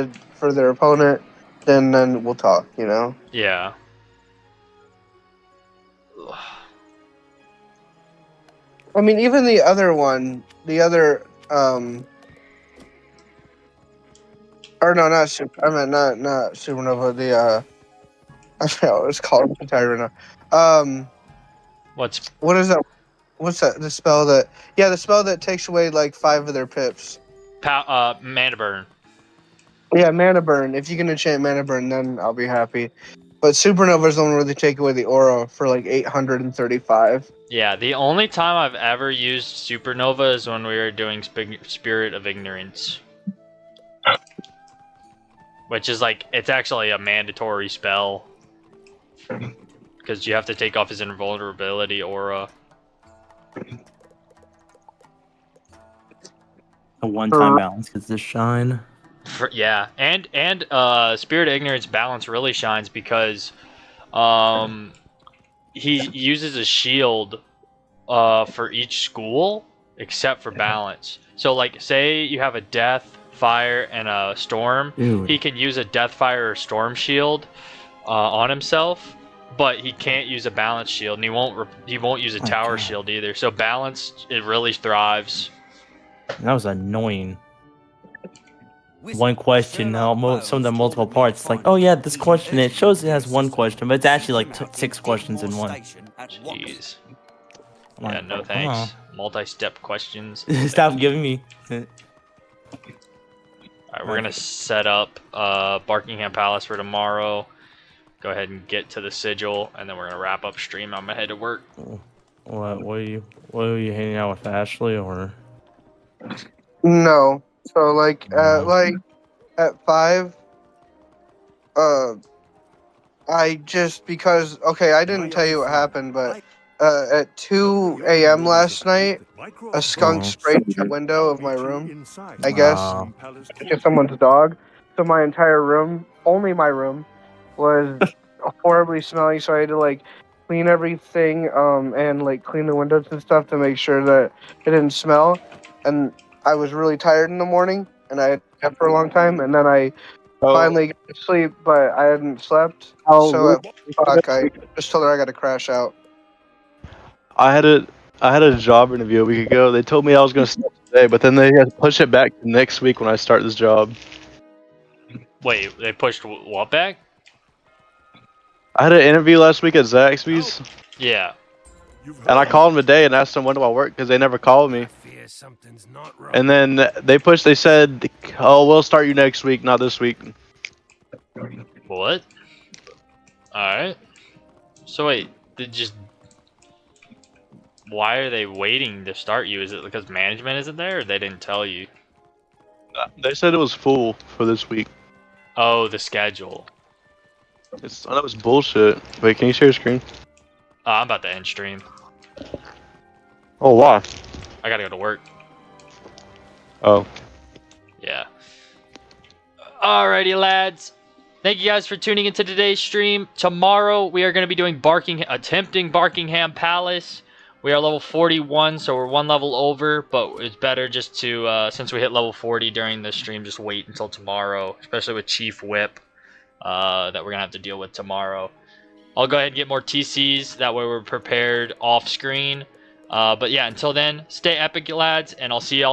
their opponent, then we'll talk. Yeah. I mean, even the other one, or no, not super. I meant not Supernova. I forgot what it's called. I'm tired right now. What is that? What's that? The spell that takes away like 5 of their pips. Mana Burn. Yeah, Mana Burn. If you can enchant Mana Burn, then I'll be happy. But Supernova is the one where they take away the aura for like 835. Yeah, the only time I've ever used Supernova is when we were doing Spirit of Ignorance. which is like it's actually a mandatory spell because you have to take off his invulnerability aura. A one-time balance because this shine. Yeah, and Spirit of Ignorance balance really shines because he uses a shield for each school except for balance. So like say you have a death, fire, and a storm, Dude. he can use a death, fire, or storm shield on himself, but he can't use a balance shield, and he won't use a tower shield either. So balance, it really thrives. That was annoying. One question, some of the multiple parts. Like, oh yeah, this question, it shows it has one question, but it's actually like 6 questions in one. Jeez. Like, Yeah, no thanks. Multi-step questions. Stop giving me. Alright, we're gonna set up Barkingham Palace for tomorrow. Go ahead and get to the sigil, and then we're gonna wrap up stream. I'm gonna head to work. What are you hanging out with Ashley or? No. So like at 5, I just because I didn't tell you what happened, but at 2 a.m. last night, a skunk sprayed the window of my room. I guess just someone's dog. So my entire room, only my room, was horribly smelly. So I had to like clean everything and like clean the windows and stuff to make sure that it didn't smell. And I was really tired in the morning, and I had slept for a long time, and then I finally got to sleep, but I hadn't slept. So at 1 o'clock, I just told her I got to crash out. I had a job interview a week ago. They told me I was going to start today, but then they had to push it back to next week when I start this job. Wait, they pushed what back? I had an interview last week at Zaxby's. Yeah. And I called them today and asked them when do I work because they never called me. And then they said, oh, we'll start you next week, not this week. What? Alright. So wait, why are they waiting to start you? Is it because management isn't there, or they didn't tell you? They said it was full for this week. Oh, the schedule. That was bullshit. Wait, can you share your screen? I'm about to end stream. Oh, why? I gotta go to work. Oh. Yeah. Alrighty, lads. Thank you guys for tuning into today's stream. Tomorrow, we are going to be doing attempting Barkingham Palace. We are level 41, so we're 1 level over, but it's better just to, since we hit level 40 during the stream, just wait until tomorrow, especially with Chief Whip, that we're going to have to deal with tomorrow. I'll go ahead and get more TCs, that way we're prepared off screen. But yeah, until then, stay epic, lads, and I'll see y'all